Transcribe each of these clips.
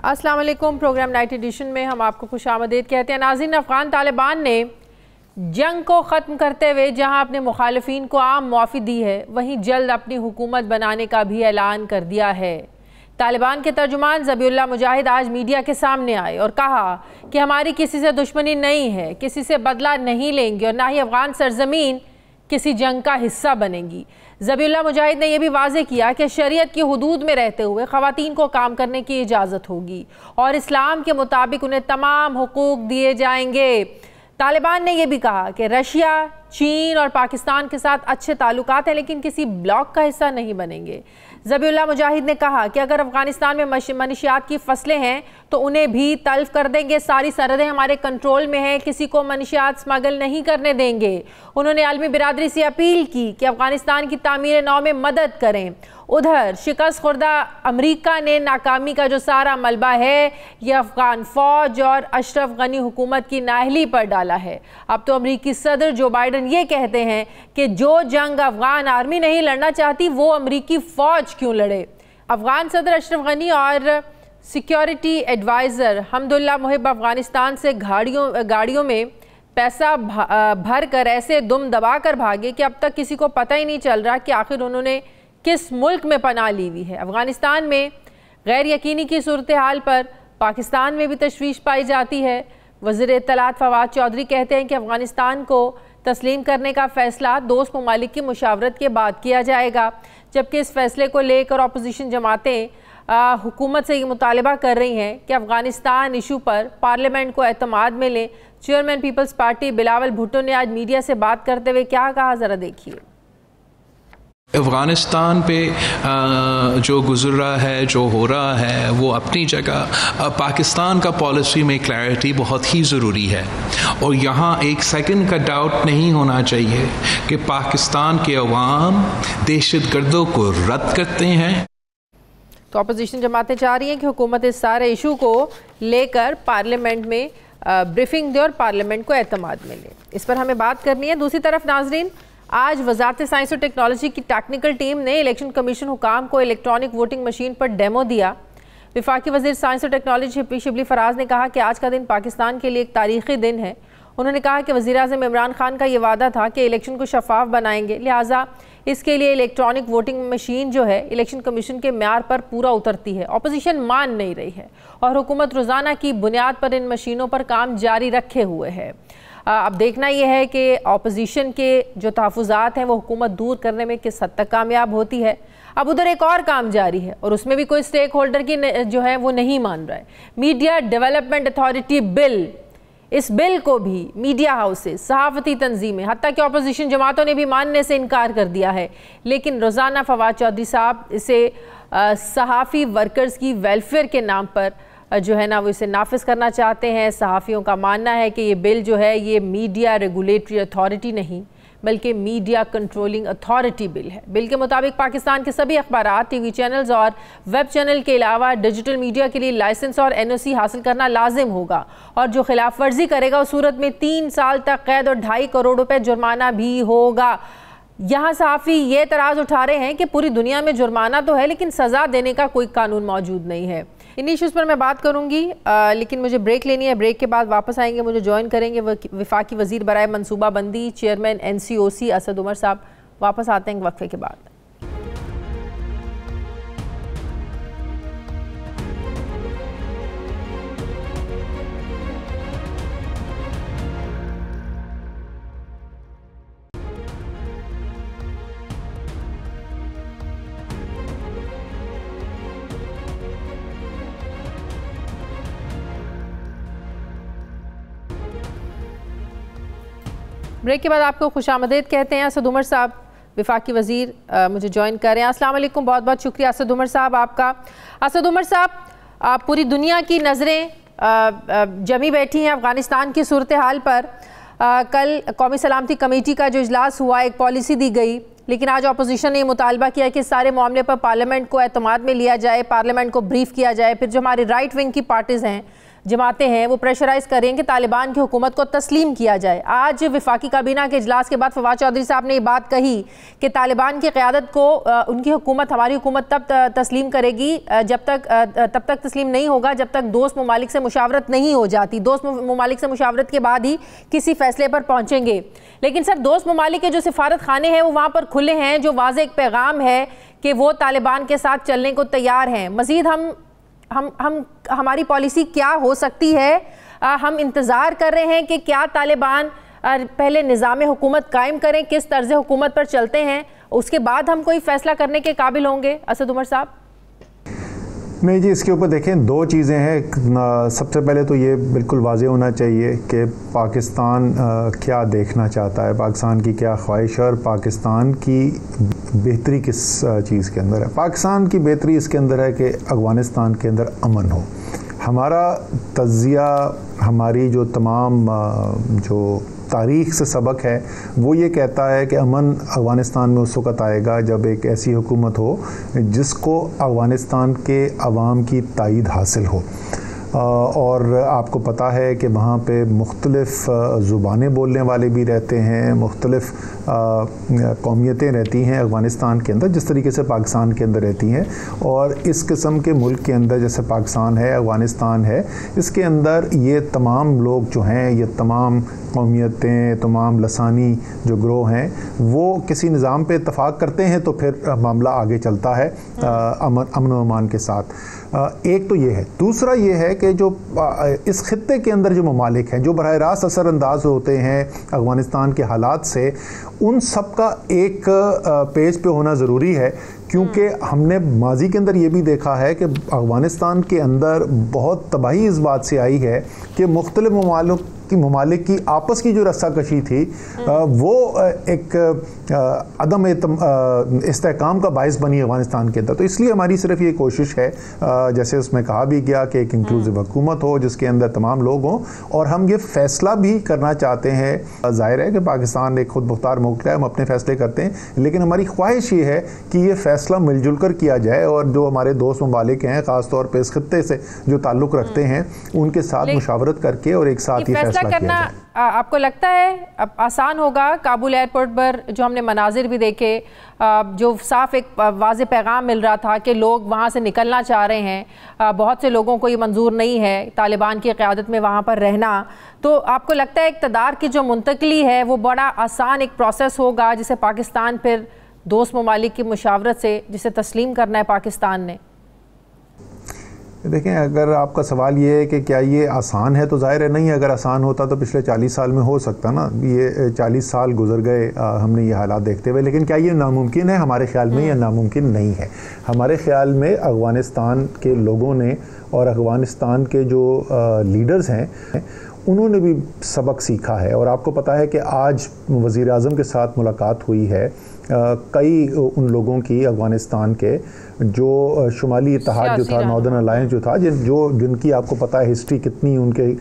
अस्सलाम वालेकुम। Programme night addition में हम आपको खुशामदीद कहते हैं। नाज़रीन, अफ़गान तालिबान ने जंग को ख़त्म करते हुए जहां अपने मुखालिफिन को आम मुआफ़ी दी है, वहीं जल्द अपनी हुकूमत बनाने का भी ऐलान कर दिया है। तालिबान के तर्जुमान ज़बीहुल्लाह मुजाहिद आज मीडिया के सामने आए और कहा कि हमारी किसी से दुश्मनी नहीं है, किसी से बदला नहीं लेंगे और ना ही अफ़गान सरजमीन किसी जंग का हिस्सा बनेगी। ज़बीहुल्लाह मुजाहिद ने यह भी वाज़े किया कि शरीयत की हुदूद में रहते हुए ख़वातीन को काम करने की इजाज़त होगी और इस्लाम के मुताबिक उन्हें तमाम हुकूक दिए जाएंगे। तालिबान ने यह भी कहा कि रशिया, चीन और पाकिस्तान के साथ अच्छे ताल्लुकात हैं, लेकिन किसी ब्लॉक का हिस्सा नहीं बनेंगे। ज़बीहुल्लाह मुजाहिद ने कहा कि अगर अफगानिस्तान में मनशियात की फसलें हैं तो उन्हें भी तल्फ कर देंगे। सारी सरहदें हमारे कंट्रोल में हैं, किसी को मनशियात स्मगल नहीं करने देंगे। उन्होंने आलमी बिरादरी से अपील की कि अफगानिस्तान की तामीर नौ में मदद करें। उधर शिकस्त खुर्दा अमरीका ने नाकामी का जो सारा मलबा है यह अफगान फौज और अशरफ गनी हुकूमत की नाअहली पर डाला है। अब तो अमरीकी सदर जो बाइडन ये कहते हैं कि जो जंग अफगान आर्मी नहीं लड़ना चाहती वो अमरीकी फौज क्यों लड़े। अफगान सदर अशरफ गनी और सिक्योरिटी एडवाइज़र हमदुल्ला मुहिब अफगानिस्तान से गाड़ियों में पैसा भर कर ऐसे दुम दबा कर भागे कि अब तक किसी को पता ही नहीं चल रहा कि आखिर उन्होंने किस मुल्क में पनाह ली हुई है। अफगानिस्तान में गैर यकीनी की सूरत हाल पर पाकिस्तान में भी तशवीश पाई जाती है। वज़ीर इत्तलात फवाद चौधरी कहते हैं कि अफगानिस्तान को तस्लीम करने का फ़ैसला दोस्त ममालिक की मुशावरत के बाद किया जाएगा, जबकि इस फैसले को लेकर अपोजिशन जमातें हुकूमत से ये मुतालबा कर रही हैं कि अफगानिस्तान इशू पर पार्लियामेंट को एतमाद में लें। चेयरमैन पीपल्स पार्टी बिलावल भुट्टो ने आज मीडिया से बात करते हुए क्या कहा, ज़रा देखिए। अफ़गानिस्तान पे जो गुज़र रहा है, जो हो रहा है, वो अपनी जगह। पाकिस्तान का पॉलिसी में क्लैरिटी बहुत ही ज़रूरी है और यहाँ एक सेकंड का डाउट नहीं होना चाहिए कि पाकिस्तान के अवाम दहशतगर्दों को रद्द करते हैं। तो अपोजिशन जमातें चाह रही हैं कि हुकूमत इस सारे इशू को लेकर पार्लियामेंट में ब्रीफिंग दे और पार्लियामेंट को एतमाद में ले। इस पर हमें बात करनी है। दूसरी तरफ नाजरीन, आज वजारत साइंस और टेक्नोलॉजी की टेक्निकल टीम ने इलेक्शन कमीशन हुकाम को इलेक्ट्रॉनिक वोटिंग मशीन पर डेमो दिया। वफाकी वज़ीर साइंस और टेक्नोलॉजी शिबली फराज ने कहा कि आज का दिन पाकिस्तान के लिए एक तारीख़ी दिन है। उन्होंने कहा कि वज़ीर आज़म इमरान खान का ये वादा था कि इलेक्शन को शफाफ बनाएंगे, लिहाजा इसके लिए इलेक्ट्रॉनिक वोटिंग मशीन जो है इलेक्शन कमीशन के म्यार पर पूरा उतरती है। अपोजिशन मान नहीं रही है और हुकूमत रोज़ाना की बुनियाद पर इन मशीनों पर काम जारी रखे हुए है। अब देखना यह है कि अपोजिशन के जो तहफ़्फ़ुज़ात हैं वो हुकूमत दूर करने में किस हद तक कामयाब होती है। अब उधर एक और काम जारी है और उसमें भी कोई स्टेक होल्डर की जो है वो नहीं मान रहा है। मीडिया डेवलपमेंट अथॉरिटी बिल, इस बिल को भी मीडिया हाउसेस, सहाफ़ती तंजीमें, हत्ता कि अपोजिशन जमातों ने भी मानने से इनकार कर दिया है। लेकिन रोज़ाना फवाद चौधरी साहब इसे सहाफ़ी वर्कर्स की वेलफेयर के नाम पर जो है ना वो इसे नाफिज करना चाहते हैं। सहाफ़ियों का मानना है कि ये बिल जो है ये मीडिया रेगुलेटरी अथॉरिटी नहीं बल्कि मीडिया कंट्रोलिंग अथॉरिटी बिल है। बिल के मुताबिक पाकिस्तान के सभी अखबारात, टीवी चैनल्स और वेब चैनल के अलावा डिजिटल मीडिया के लिए लाइसेंस और NOC हासिल करना लाजिम होगा और जो खिलाफ वर्जी करेगा उस सूरत में 3 साल तक कैद और 2.5 करोड़ रुपए जुर्माना भी होगा। यहाँ सहाफ़ी ये एतराज़ उठा रहे हैं कि पूरी दुनिया में जुर्माना तो है लेकिन सज़ा देने का कोई कानून मौजूद नहीं है। इन इश्यूज़ पर मैं बात करूँगी, लेकिन मुझे ब्रेक लेनी है। ब्रेक के बाद वापस आएंगे, मुझे ज्वाइन करेंगे वफाकी वज़ीर बराए मनसूबाबंदी, चेयरमैन NCOC असद उमर साहब। वापस आते हैं वक्फे के बाद। ब्रेक के बाद आपको खुशामदीद कहते हैं। असद उमर साहब वफाकी वज़ीर मुझे ज्वाइन कर रहे हैं। अस्सलाम वालेकुम, बहुत बहुत शुक्रिया असद उमर साहब आपका। असद उमर साहब, पूरी दुनिया की नज़रें जमी बैठी हैं अफ़गानिस्तान की सूरत हाल पर। कल कौमी सलामती कमेटी का जो इजलास हुआ, एक पॉलिसी दी गई, लेकिन आज अपोजिशन ने मुतालबा किया कि सारे मामले पर पार्लियामेंट को एतमाद में लिया जाए, पार्लियामेंट को ब्रीफ किया जाए। फिर जो हमारी राइट विंग की पार्टीज़ हैं जमातें हैं वो प्रेशराइज कर रही हैं कि तालिबान की हुकूमत को तस्लीम किया जाए। आज वफाकी काबीना के इजलास के बाद फवाद चौधरी साहब ने ये बात कही कि तालिबान की क़यादत को उनकी हुकूमत, हमारी हुकूमत तब तस्लीम करेगी तब तक तस्लीम नहीं होगा जब तक दोस्त ममालिक से मुशावरत नहीं हो जाती। दोस्त ममालिक से मुशावरत के बाद ही किसी फैसले पर पहुँचेंगे। लेकिन सर, दोस्त ममालिक के जो सिफारत खाने हैं वो वहाँ पर खुले हैं, जो वाज़ेह एक पैगाम है कि वो तालिबान के साथ चलने को तैयार हैं। मज़ीद हमारी पॉलिसी क्या हो सकती है? हम इंतज़ार कर रहे हैं कि क्या तालिबान पहले निज़ाम हुकूमत कायम करें, किस तर्ज़ हुकूमत पर चलते हैं, उसके बाद हम कोई फ़ैसला करने के काबिल होंगे? असद उमर साहब। नहीं जी, इसके ऊपर देखें, दो चीज़ें हैं। सबसे पहले तो ये बिल्कुल वाज़ेह होना चाहिए कि पाकिस्तान क्या देखना चाहता है, पाकिस्तान की क्या ख्वाहिश है और पाकिस्तान की बेहतरी किस चीज़ के अंदर है। पाकिस्तान की बेहतरी इसके अंदर है कि अफ़गानिस्तान के अंदर अमन हो। हमारा तज़िया, हमारी जो तमाम जो तारीख़ से सबक है वो ये कहता है कि अमन अफ़गानिस्तान में उस वक़्त आएगा जब एक ऐसी हुकूमत हो जिसको अफ़गानिस्तान के अवाम की तायद हासिल हो। और आपको पता है कि वहाँ पे मुख्तलिफ़ ज़ुबानें बोलने वाले भी रहते हैं, मुख्तलिफ़ कौमियतें रहती हैं अफ़गानिस्तान के अंदर, जिस तरीके से पाकिस्तान के अंदर रहती हैं। और इस किस्म के मुल्क के अंदर जैसे पाकिस्तान है, अफ़गानिस्तान है, इसके अंदर ये तमाम लोग जो हैं, ये तमाम कौमियतें, तमाम लसानी जो ग्रोह हैं, वो किसी निज़ाम पे इत्तफ़ाक़ करते हैं तो फिर मामला आगे चलता है अमन व अमान के साथ। एक तो ये है। दूसरा ये है कि जो इस खित्ते के अंदर जो ममालिक हैं जो बराह रास्त असरअंदाज होते हैं अफ़गानिस्तान के हालात से, उन सब का एक पेज पे होना ज़रूरी है, क्योंकि हमने माजी के अंदर ये भी देखा है कि अफ़गानिस्तान के अंदर बहुत तबाही इस बात से आई है कि मुख्तलिफ ममालिक की आपस की जो रस्साकशी थी वो एक अदम इस्तेहकाम का बायस बनी अफ़गानिस्तान के अंदर। तो इसलिए हमारी सिर्फ ये कोशिश है, जैसे उसमें कहा भी गया कि एक इंक्लूसिव हुकूमत हो जिसके अंदर तमाम लोग हों, और हम ये फ़ैसला भी करना चाहते हैं। ज़ाहिर है कि पाकिस्तान एक खुद मुख्तार मुल्क है, हम अपने फ़ैसले करते हैं, लेकिन हमारी ख्वाहिश ये है कि ये फ़ैसला मिलजुल कर किया जाए और जो हमारे दोस्त ममालिक हैं, ख़ास तौर पर इस खित्ते से जो ताल्लुक़ रखते हैं, उनके साथ मुशावरत करके और एक साथ ये फैसला करना आपको लगता है अब आसान होगा? काबुल एयरपोर्ट पर जो हमने मनाजिर भी देखे, जो साफ एक वाज़ेह पैगाम मिल रहा था कि लोग वहाँ से निकलना चाह रहे हैं, बहुत से लोगों को ये मंजूर नहीं है तालिबान की क़यादत में वहाँ पर रहना, तो आपको लगता है इक़्तिदार की जो मुंतकली है वो बड़ा आसान एक प्रोसेस होगा जिसे पाकिस्तान फिर दोस्त ममालिक की मुशावरत से जिसे तस्लीम करना है पाकिस्तान ने? देखें, अगर आपका सवाल ये है कि क्या ये आसान है, तो ज़ाहिर है नहीं। अगर आसान होता तो पिछले 40 साल में हो सकता ना। ये 40 साल गुजर गए हमने ये हालात देखते हुए, लेकिन क्या ये नामुमकिन है? हमारे ख्याल में ये नामुमकिन नहीं है। हमारे ख्याल में अफ़गानिस्तान के लोगों ने और अफ़गानिस्तान के जो लीडर्स हैं उन्होंने भी सबक सीखा है। और आपको पता है कि आज वज़ीर आज़म के साथ मुलाकात हुई है कई उन लोगों की अफ़गानिस्तान के जो शुमाली इत्तेहाद जो था, नॉर्दर्न अलायंस जो था, जिनकी आपको पता है हिस्ट्री कितनी उनके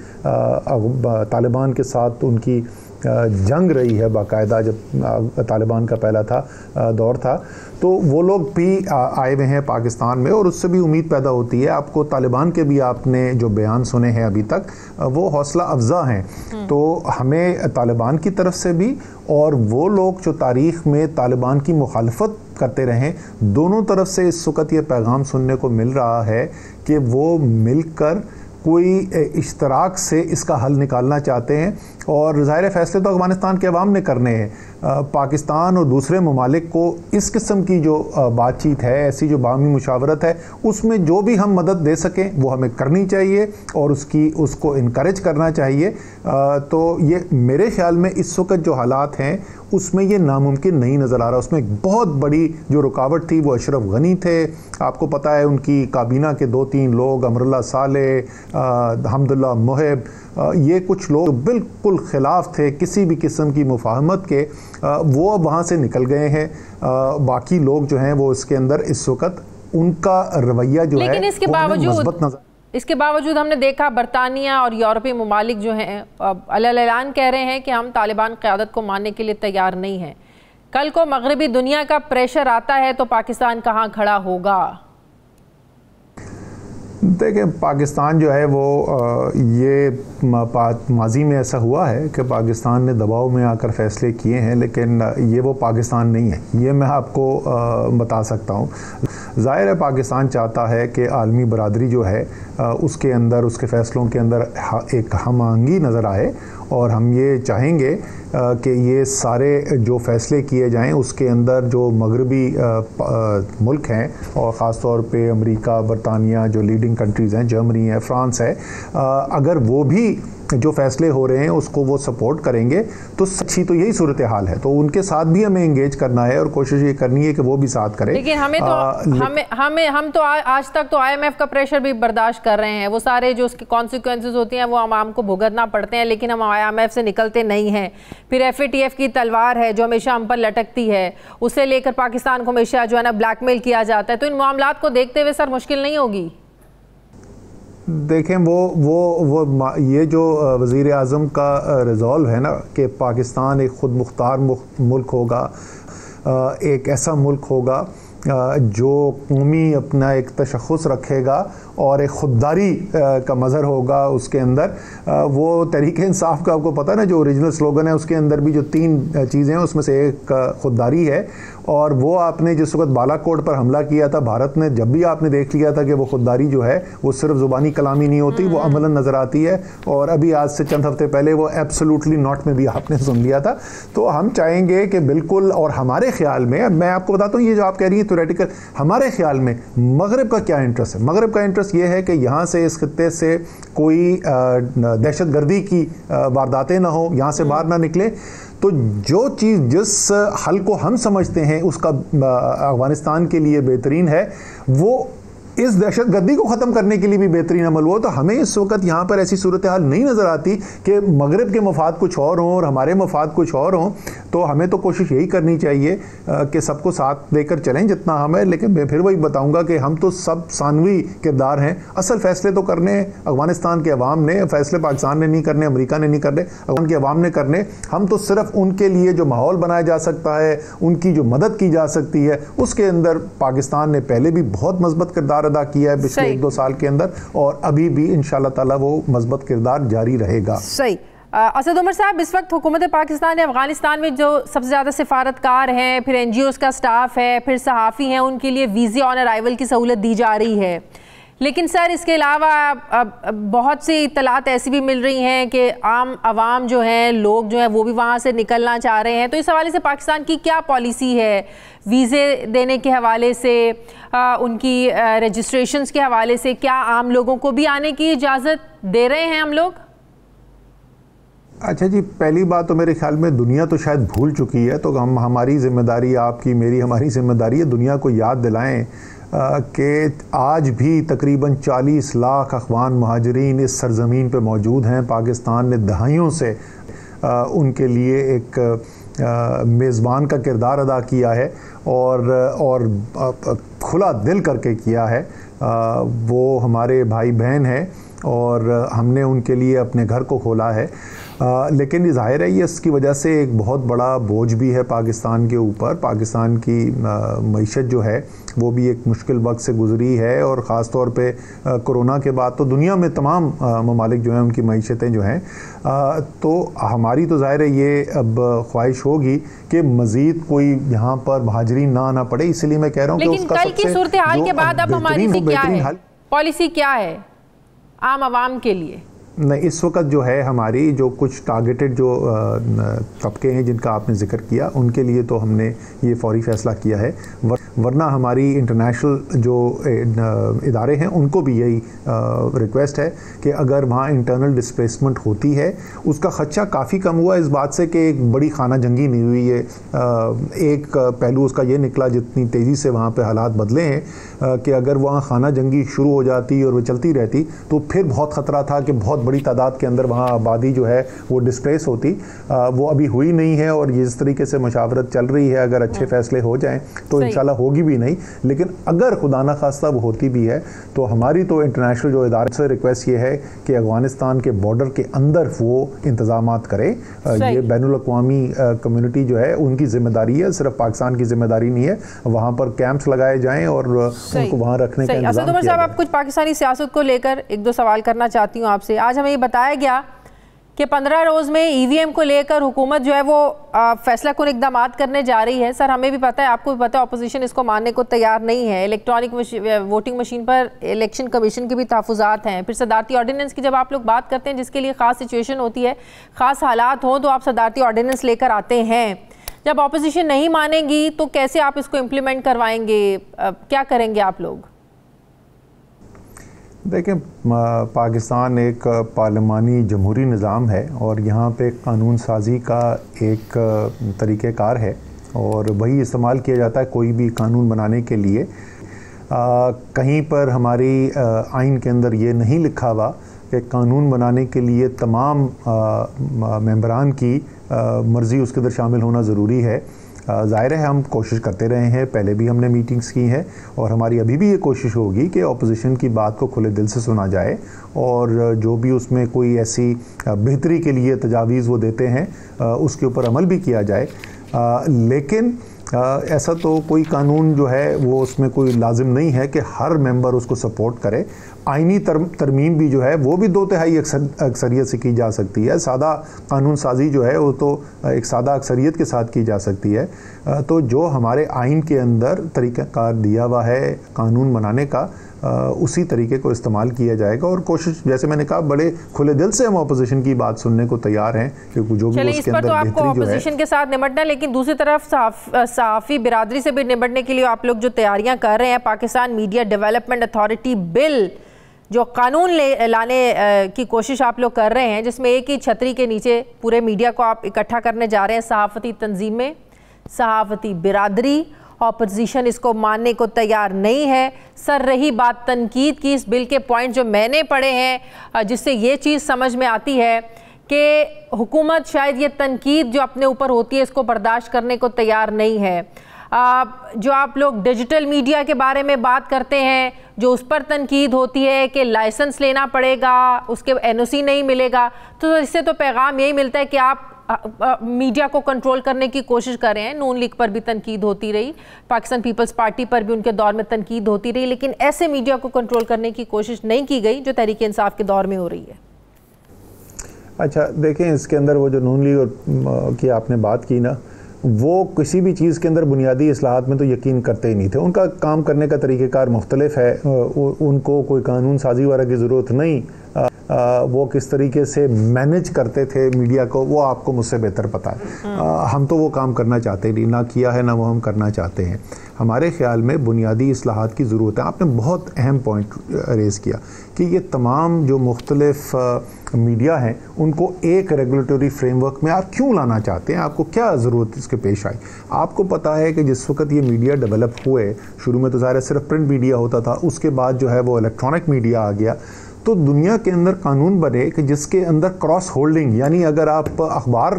तालिबान के साथ उनकी जंग रही है बाकायदा, जब तालिबान का पहला दौर था। तो वो लोग भी आए हुए हैं पाकिस्तान में और उससे भी उम्मीद पैदा होती है। आपको तालिबान के भी आपने जो बयान सुने हैं अभी तक वो हौसला अफजा हैं। तो हमें तालिबान की तरफ से भी और वो लोग जो तारीख़ में तालिबान की मुखालफत करते रहें, दोनों तरफ से इस वक़्त ये पैगाम सुनने को मिल रहा है कि वो मिलकर कोई इश्तराक से इसका हल निकालना चाहते हैं। और ज़ाहिर फ़ैसले तो अफ़गानिस्तान के अवाम ने करने हैं। पाकिस्तान और दूसरे ममालिक को इस किस्म की जो बातचीत है, ऐसी जो बाहमी मुशावरत है, उसमें जो भी हम मदद दे सकें वो हमें करनी चाहिए और उसको इनकरेज करना चाहिए। तो ये मेरे ख़्याल में इस वक्त जो हालात हैं उसमें ये नामुमकिन नहीं नज़र आ रहा। उसमें एक बहुत बड़ी जो रुकावट थी वो अशरफ गनी थे। आपको पता है उनकी काबीना के 2-3 लोग, अमरुल्लाह सालेह, हमदुल्लाह मोहिब, ये कुछ लोग बिल्कुल ख़िलाफ़ थे किसी भी किस्म की मुफाहमत के, वो अब वहाँ से निकल गए हैं। बाकी लोग जो हैं वो इसके अंदर इस वक्त उनका रवैया जो है मज़बूत नज़र। इसके बावजूद हमने देखा बरतानिया और यूरोपीय ममालिक जो हैं अल-ऐलान कह रहे हैं कि हम तालिबान क़यादत को मानने के लिए तैयार नहीं हैं। कल को मगरबी दुनिया का प्रेशर आता है तो पाकिस्तान कहाँ खड़ा होगा? देखिए, पाकिस्तान जो है वो ये माजी में ऐसा हुआ है कि पाकिस्तान ने दबाव में आकर फ़ैसले किए हैं, लेकिन ये वो पाकिस्तान नहीं है, ये मैं आपको बता सकता हूँ। ज़ाहिर है पाकिस्तान चाहता है कि आलमी बरादरी जो है उसके अंदर, उसके फ़ैसलों के अंदर एक हम आहंगी नज़र आए, और हम ये चाहेंगे कि ये सारे जो फ़ैसले किए जाएं उसके अंदर जो मगरबी मुल्क हैं, और ख़ास तौर पे अमेरिका, बरतानिया जो लीडिंग कंट्रीज़ हैं, जर्मनी है, फ्रांस है, अगर वो भी जो फ़ैसले हो रहे हैं उसको वो सपोर्ट करेंगे तो सच्ची तो यही सूरत हाल है। तो उनके साथ भी हमें इंगेज करना है और कोशिश ये करनी है कि वो भी साथ करें। लेकिन हमें तो हम तो आज तक तो IMF का प्रेशर भी बर्दाश्त कर रहे हैं, वो सारे जो उसके कॉन्सिक्वेंसेस होती हैं वो आवाम को भुगतना पड़ते हैं, लेकिन हम IMF से निकलते नहीं हैं। फिर FATF की तलवार है जो हमेशा हम पर लटकती है, उसे लेकर पाकिस्तान को हमेशा जो है ना ब्लैकमेल किया जाता है। तो इन मामलात को देखते हुए सर मुश्किल नहीं होगी? देखें, वो ये जो वज़ीर आज़म का रिज़ॉल्व है ना कि पाकिस्तान एक ख़ुद मुख्तार मुल्क होगा, एक ऐसा मुल्क होगा जो कौमी अपना एक तशख़्ख़ुस रखेगा और एक ख़ुददारी का मज़हर होगा उसके अंदर, वो तहरीक इंसाफ का आपको पता है ना, जो ओरिजिनल स्लोगन है उसके अंदर भी जो 3 चीज़ें हैं उसमें से एक ख़ुददारी है। और वो आपने जिस वक्त बालाकोट पर हमला किया था भारत ने, जब भी आपने देख लिया था कि वो ख़ुददारी जो है वो सिर्फ ज़ुबानी कलामी नहीं होती, वो अमलन नज़र आती है। और अभी आज से चंद हफ्ते पहले वो एब्सोल्युटली नॉट में भी आपने सुन लिया था। तो हम चाहेंगे कि बिल्कुल, और हमारे ख्याल में, मैं आपको बताता हूँ, ये जो आप कह रही हैं थ्योरेटिकल, हमारे ख्याल में मगरब का क्या इंटरेस्ट है? मगरब का इंटरेस्ट ये है कि यहाँ से, इस खित्ते से कोई दहशत गर्दी की वारदातें ना हो, यहाँ से बाहर ना निकले। तो जो चीज़, जिस हल को हम समझते हैं उसका अफगानिस्तान के लिए बेहतरीन है, वो इस दहशत गर्दी को ख़त्म करने के लिए भी बेहतरीन अमल हुआ। तो हमें इस वक्त यहाँ पर ऐसी सूरत हाल नहीं नज़र आती कि मगरब के मफाद कुछ और हों और हमारे मफाद कुछ और हों। तो हमें तो कोशिश यही करनी चाहिए कि सबको साथ लेकर चलें जितना हम है। लेकिन मैं फिर वही बताऊँगा कि हम तो सब सानवी किरदार हैं, असल फ़ैसले तो करने अफगानिस्तान के अवाम ने, फ़ैसले पाकिस्तान ने नहीं करने, अमेरिका ने नहीं करने, अफगान के अवाम ने करने। हम तो सिर्फ उनके लिए जो माहौल बनाया जा सकता है, उनकी जो मदद की जा सकती है, उसके अंदर पाकिस्तान ने पहले भी बहुत मजबूत किरदार अदा किया है पिछले 1-2 साल के अंदर, और अभी भी इंशाल्लाह ताला वो मजबूत किरदार जारी रहेगा। सही। असद उमर साहब, इस वक्त हुकूमत पाकिस्तान ने अफगानिस्तान में जो सबसे ज़्यादा सिफारतकार हैं, फिर NGOs का स्टाफ है, फिर सहाफ़ी हैं, उनके लिए वीज़े ऑन अराइवल की सहूलत दी जा रही है। लेकिन सर इसके अलावा बहुत सी इत्तलात ऐसी भी मिल रही हैं कि आम आवाम जो हैं, लोग जो हैं, वो भी वहाँ से निकलना चाह रहे हैं। तो इस हवाले से पाकिस्तान की क्या पॉलिसी है वीज़े देने के हवाले से, उनकी रजिस्ट्रेशंस के हवाले से? क्या आम लोगों को भी आने की इजाज़त दे रहे हैं हम लोग? अच्छा जी, पहली बात तो मेरे ख्याल में दुनिया तो शायद भूल चुकी है, तो हम, हमारी ज़िम्मेदारी, आपकी मेरी, हमारी ज़िम्मेदारी है दुनिया को याद दिलाएं कि आज भी तकरीबन 40 लाख अफ़गान महाजरीन इस सरज़मीन पे मौजूद हैं। पाकिस्तान ने दहाइयों से उनके लिए एक मेज़बान का किरदार अदा किया है और खुला दिल करके किया है। वो हमारे भाई बहन हैं और हमने उनके लिए अपने घर को खोला है। लेकिन ज़ाहिर है ये इसकी वजह से एक बहुत बड़ा बोझ भी है पाकिस्तान के ऊपर। पाकिस्तान की मईशत जो है वो भी एक मुश्किल वक्त से गुज़री है, और ख़ास तौर पे कोरोना के बाद तो दुनिया में तमाम ममालिक जो हैं उनकी मईशतें जो हैं, तो हमारी तो ज़ाहिर है ये अब ख्वाहिश होगी कि मज़ीद कोई यहाँ पर महाजरीन ना आना पड़े। इसलिए मैं कह रहा हूँ कि उसका कल की सूरत हाल के बाद अब हमारी पॉलिसी क्या है आम आवाम के लिए? नहीं, इस वक्त जो है हमारी जो कुछ टारगेटेड जो तबके हैं जिनका आपने जिक्र किया, उनके लिए तो हमने ये फौरी फ़ैसला किया है। वरना हमारी इंटरनेशनल जो इदारे हैं उनको भी यही रिक्वेस्ट है कि अगर वहाँ इंटरनल डिस्प्लेसमेंट होती है, उसका ख़दशा काफ़ी कम हुआ इस बात से कि एक बड़ी खाना जंगी नहीं हुई है। एक पहलू उसका ये निकला, जितनी तेज़ी से वहाँ पे हालात बदले हैं, कि अगर वहाँ खाना जंगी शुरू हो जाती और वो चलती रहती तो फिर बहुत ख़तरा था कि बहुत बड़ी तादाद के अंदर वहाँ आबादी जो है वो डिस्प्लेस होती, वो अभी हुई नहीं है। और जिस तरीके से मशावरत चल रही है, अगर अच्छे फैसले हो जाएं तो इंशाल्लाह होगी भी नहीं, लेकिन अगर खुदा न खास्ता वो होती भी है तो हमारी तो इंटरनेशनल जो इदारे से रिक्वेस्ट ये है कि अफगानिस्तान के बॉर्डर के अंदर वो इंतजामात करे। ये बैनुल अक़वामी कम्युनिटी जो है उनकी जिम्मेदारी है, सिर्फ पाकिस्तान की जिम्मेदारी नहीं है। वहाँ पर कैंप्स लगाए जाएं और उनको वहाँ रखने का इंतजाम किया जाए। आप कुछ पाकिस्तानी सियासत को लेकर एक दो सवाल करना चाहती हूँ आपसे। आज हमें ये बताया गया कि 15 रोज़ में ईवीएम को लेकर हुकूमत जो है वो फैसला कुन इक़दाम करने जा रही है। सर हमें भी पता है, आपको भी पता है, अपोजिशन इसको मानने को तैयार नहीं है। इलेक्ट्रॉनिक वोटिंग मशीन पर इलेक्शन कमीशन के भी तहफ़्फ़ुज़ात हैं। फिर सदारती ऑर्डिनेंस की जब आप लोग बात करते हैं जिसके लिए ख़ास सिचुएशन होती है, ख़ास हालात हों, तो आप सदारती ऑर्डिनेंस लेकर आते हैं। जब अपोजिशन नहीं मानेगी तो कैसे आप इसको इम्प्लीमेंट करवाएंगे, क्या करेंगे आप लोग? देखें, पाकिस्तान एक पार्लिमानी जमहूरी निज़ाम है और यहाँ पे कानून साजी का एक तरीक़ेकार है और वही इस्तेमाल किया जाता है कोई भी कानून बनाने के लिए। कहीं पर हमारी आइन के अंदर ये नहीं लिखा हुआ कि कानून बनाने के लिए तमाम मेंबरान की मर्ज़ी उसके अंदर शामिल होना ज़रूरी है। ज़ाहिर है हम कोशिश करते रहे हैं, पहले भी हमने मीटिंग्स की हैं और हमारी अभी भी ये कोशिश होगी कि अपोजिशन की बात को खुले दिल से सुना जाए और जो भी उसमें कोई ऐसी बेहतरी के लिए तजावीज़ वो देते हैं उसके ऊपर अमल भी किया जाए। लेकिन ऐसा तो कोई कानून जो है वो उसमें कोई लाजिम नहीं है कि हर मेंबर उसको सपोर्ट करे। आइनी तरमीम भी जो है वो भी 2/3 अक्सरियत से की जा सकती है। सादा कानून साजी जो है वो तो एक सादा अक्सरियत के साथ की जा सकती है। तो जो हमारे आइन के अंदर तरीक़ाकार दिया हुआ है कानून बनाने का, उसी तरीके को इस्तेमाल किया जाएगा और कोशिश, जैसे मैंने कहा, बड़े खुले दिल से हम अपोजिशन की बात सुनने को तैयार हैं क्योंकि जो भी उसके अंदर आपको अपोजिशन के साथ निपटना, लेकिन दूसरी तरफ सहाफ़ी बिरादरी से भी निपटने के लिए आप लोग जो तैयारियां कर रहे हैं, Pakistan media development authority bill जो कानून लाने की कोशिश आप लोग कर रहे हैं, जिसमें एक ही छतरी के नीचे पूरे मीडिया को आप इकट्ठा करने जा रहे हैं, सहाफ़ती तंजीमें, सहाफ़ती बिरादरी, ऑपोजिशन इसको मानने को तैयार नहीं है। सर रही बात तनकीद की, इस बिल के पॉइंट जो मैंने पढ़े हैं जिससे ये चीज़ समझ में आती है कि हुकूमत शायद ये तनकीद जो अपने ऊपर होती है इसको बर्दाश्त करने को तैयार नहीं है। जो आप लोग डिजिटल मीडिया के बारे में बात करते हैं, जो उस पर तनकीद होती है कि लाइसेंस लेना पड़ेगा, उसके एनओसी नहीं मिलेगा, तो इससे तो पैगाम यही मिलता है कि आप मीडिया को कंट्रोल करने की कोशिश कर रहे हैं। नून लीग पर भी तनकीद होती रही, पाकिस्तान पीपल्स पार्टी पर भी उनके दौर में तनकीद होती रही, लेकिन ऐसे मीडिया को कंट्रोल करने की कोशिश नहीं की गई जो तहरीक इंसाफ के दौर में हो रही है। अच्छा देखें, इसके अंदर वो जो नून लीग की आपने बात की ना, वो किसी भी चीज़ के अंदर बुनियादी इस्लाहात में तो यकीन करते ही नहीं थे। उनका काम करने का तरीक़ेकार मुख्तलिफ है, उनको कोई कानून साजी वगैरह की ज़रूरत नहीं। वो किस तरीके से मैनेज करते थे मीडिया को वो आपको मुझसे बेहतर पता है। हम तो वो काम करना चाहते नहीं, ना किया है ना वो हम करना चाहते हैं। हमारे ख्याल में बुनियादी इस्लाहात की ज़रूरत है। आपने बहुत अहम पॉइंट रेज़ किया कि ये तमाम जो मुख्तलिफ मीडिया हैं उनको एक रेगुलेटरी फ्रेमवर्क में आप क्यों लाना चाहते हैं, आपको क्या ज़रूरत इसके पेश आई? आपको पता है कि जिस वक्त ये मीडिया डेवलप हुए, शुरू में तो ज़ाहिर सिर्फ प्रिंट मीडिया होता था, उसके बाद जो है वो इलेक्ट्रॉनिक मीडिया आ गया, तो दुनिया के अंदर कानून बने कि जिसके अंदर क्रॉस होल्डिंग, यानी अगर आप अखबार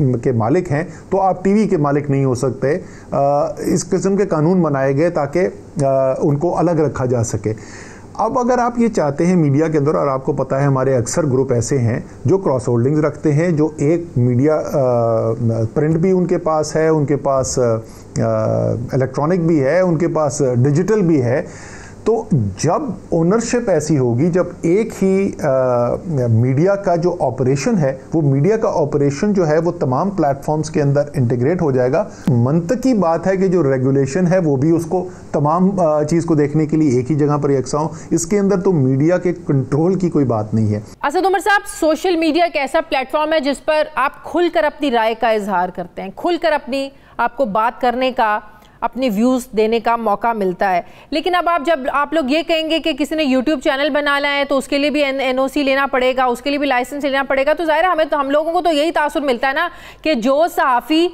के मालिक हैं तो आप टीवी के मालिक नहीं हो सकते। इस किस्म के कानून बनाए गए ताकि उनको अलग रखा जा सके। अब अगर आप ये चाहते हैं मीडिया के अंदर, और आपको पता है हमारे अक्सर ग्रुप ऐसे हैं जो क्रॉस होल्डिंग्स रखते हैं, जो एक मीडिया प्रिंट भी उनके पास है, उनके पास इलेक्ट्रॉनिक भी है, उनके पास डिजिटल भी है। तो जब ओनरशिप ऐसी होगी, जब एक ही मीडिया का जो ऑपरेशन है, वो मीडिया का ऑपरेशन जो है वो तमाम प्लेटफॉर्म्स के अंदर इंटीग्रेट हो जाएगा। मंतकी बात है कि जो रेगुलेशन है वो भी उसको तमाम चीज़ को देखने के लिए एक ही जगह पर यकसा हो। इसके अंदर तो मीडिया के कंट्रोल की कोई बात नहीं है। असद उमर साहब, सोशल मीडिया एक ऐसा प्लेटफॉर्म है जिस पर आप खुलकर अपनी राय का इजहार करते हैं, खुलकर अपनी आपको बात करने का, अपने व्यूज़ देने का मौका मिलता है। लेकिन अब जब आप लोग ये कहेंगे कि किसी ने यूट्यूब चैनल बनाना है तो उसके लिए भी एनओसी लेना पड़ेगा, उसके लिए भी लाइसेंस लेना पड़ेगा, तो ज़ाहिर है हम लोगों को तो यही तासुर मिलता है ना कि जो सहाफ़ी,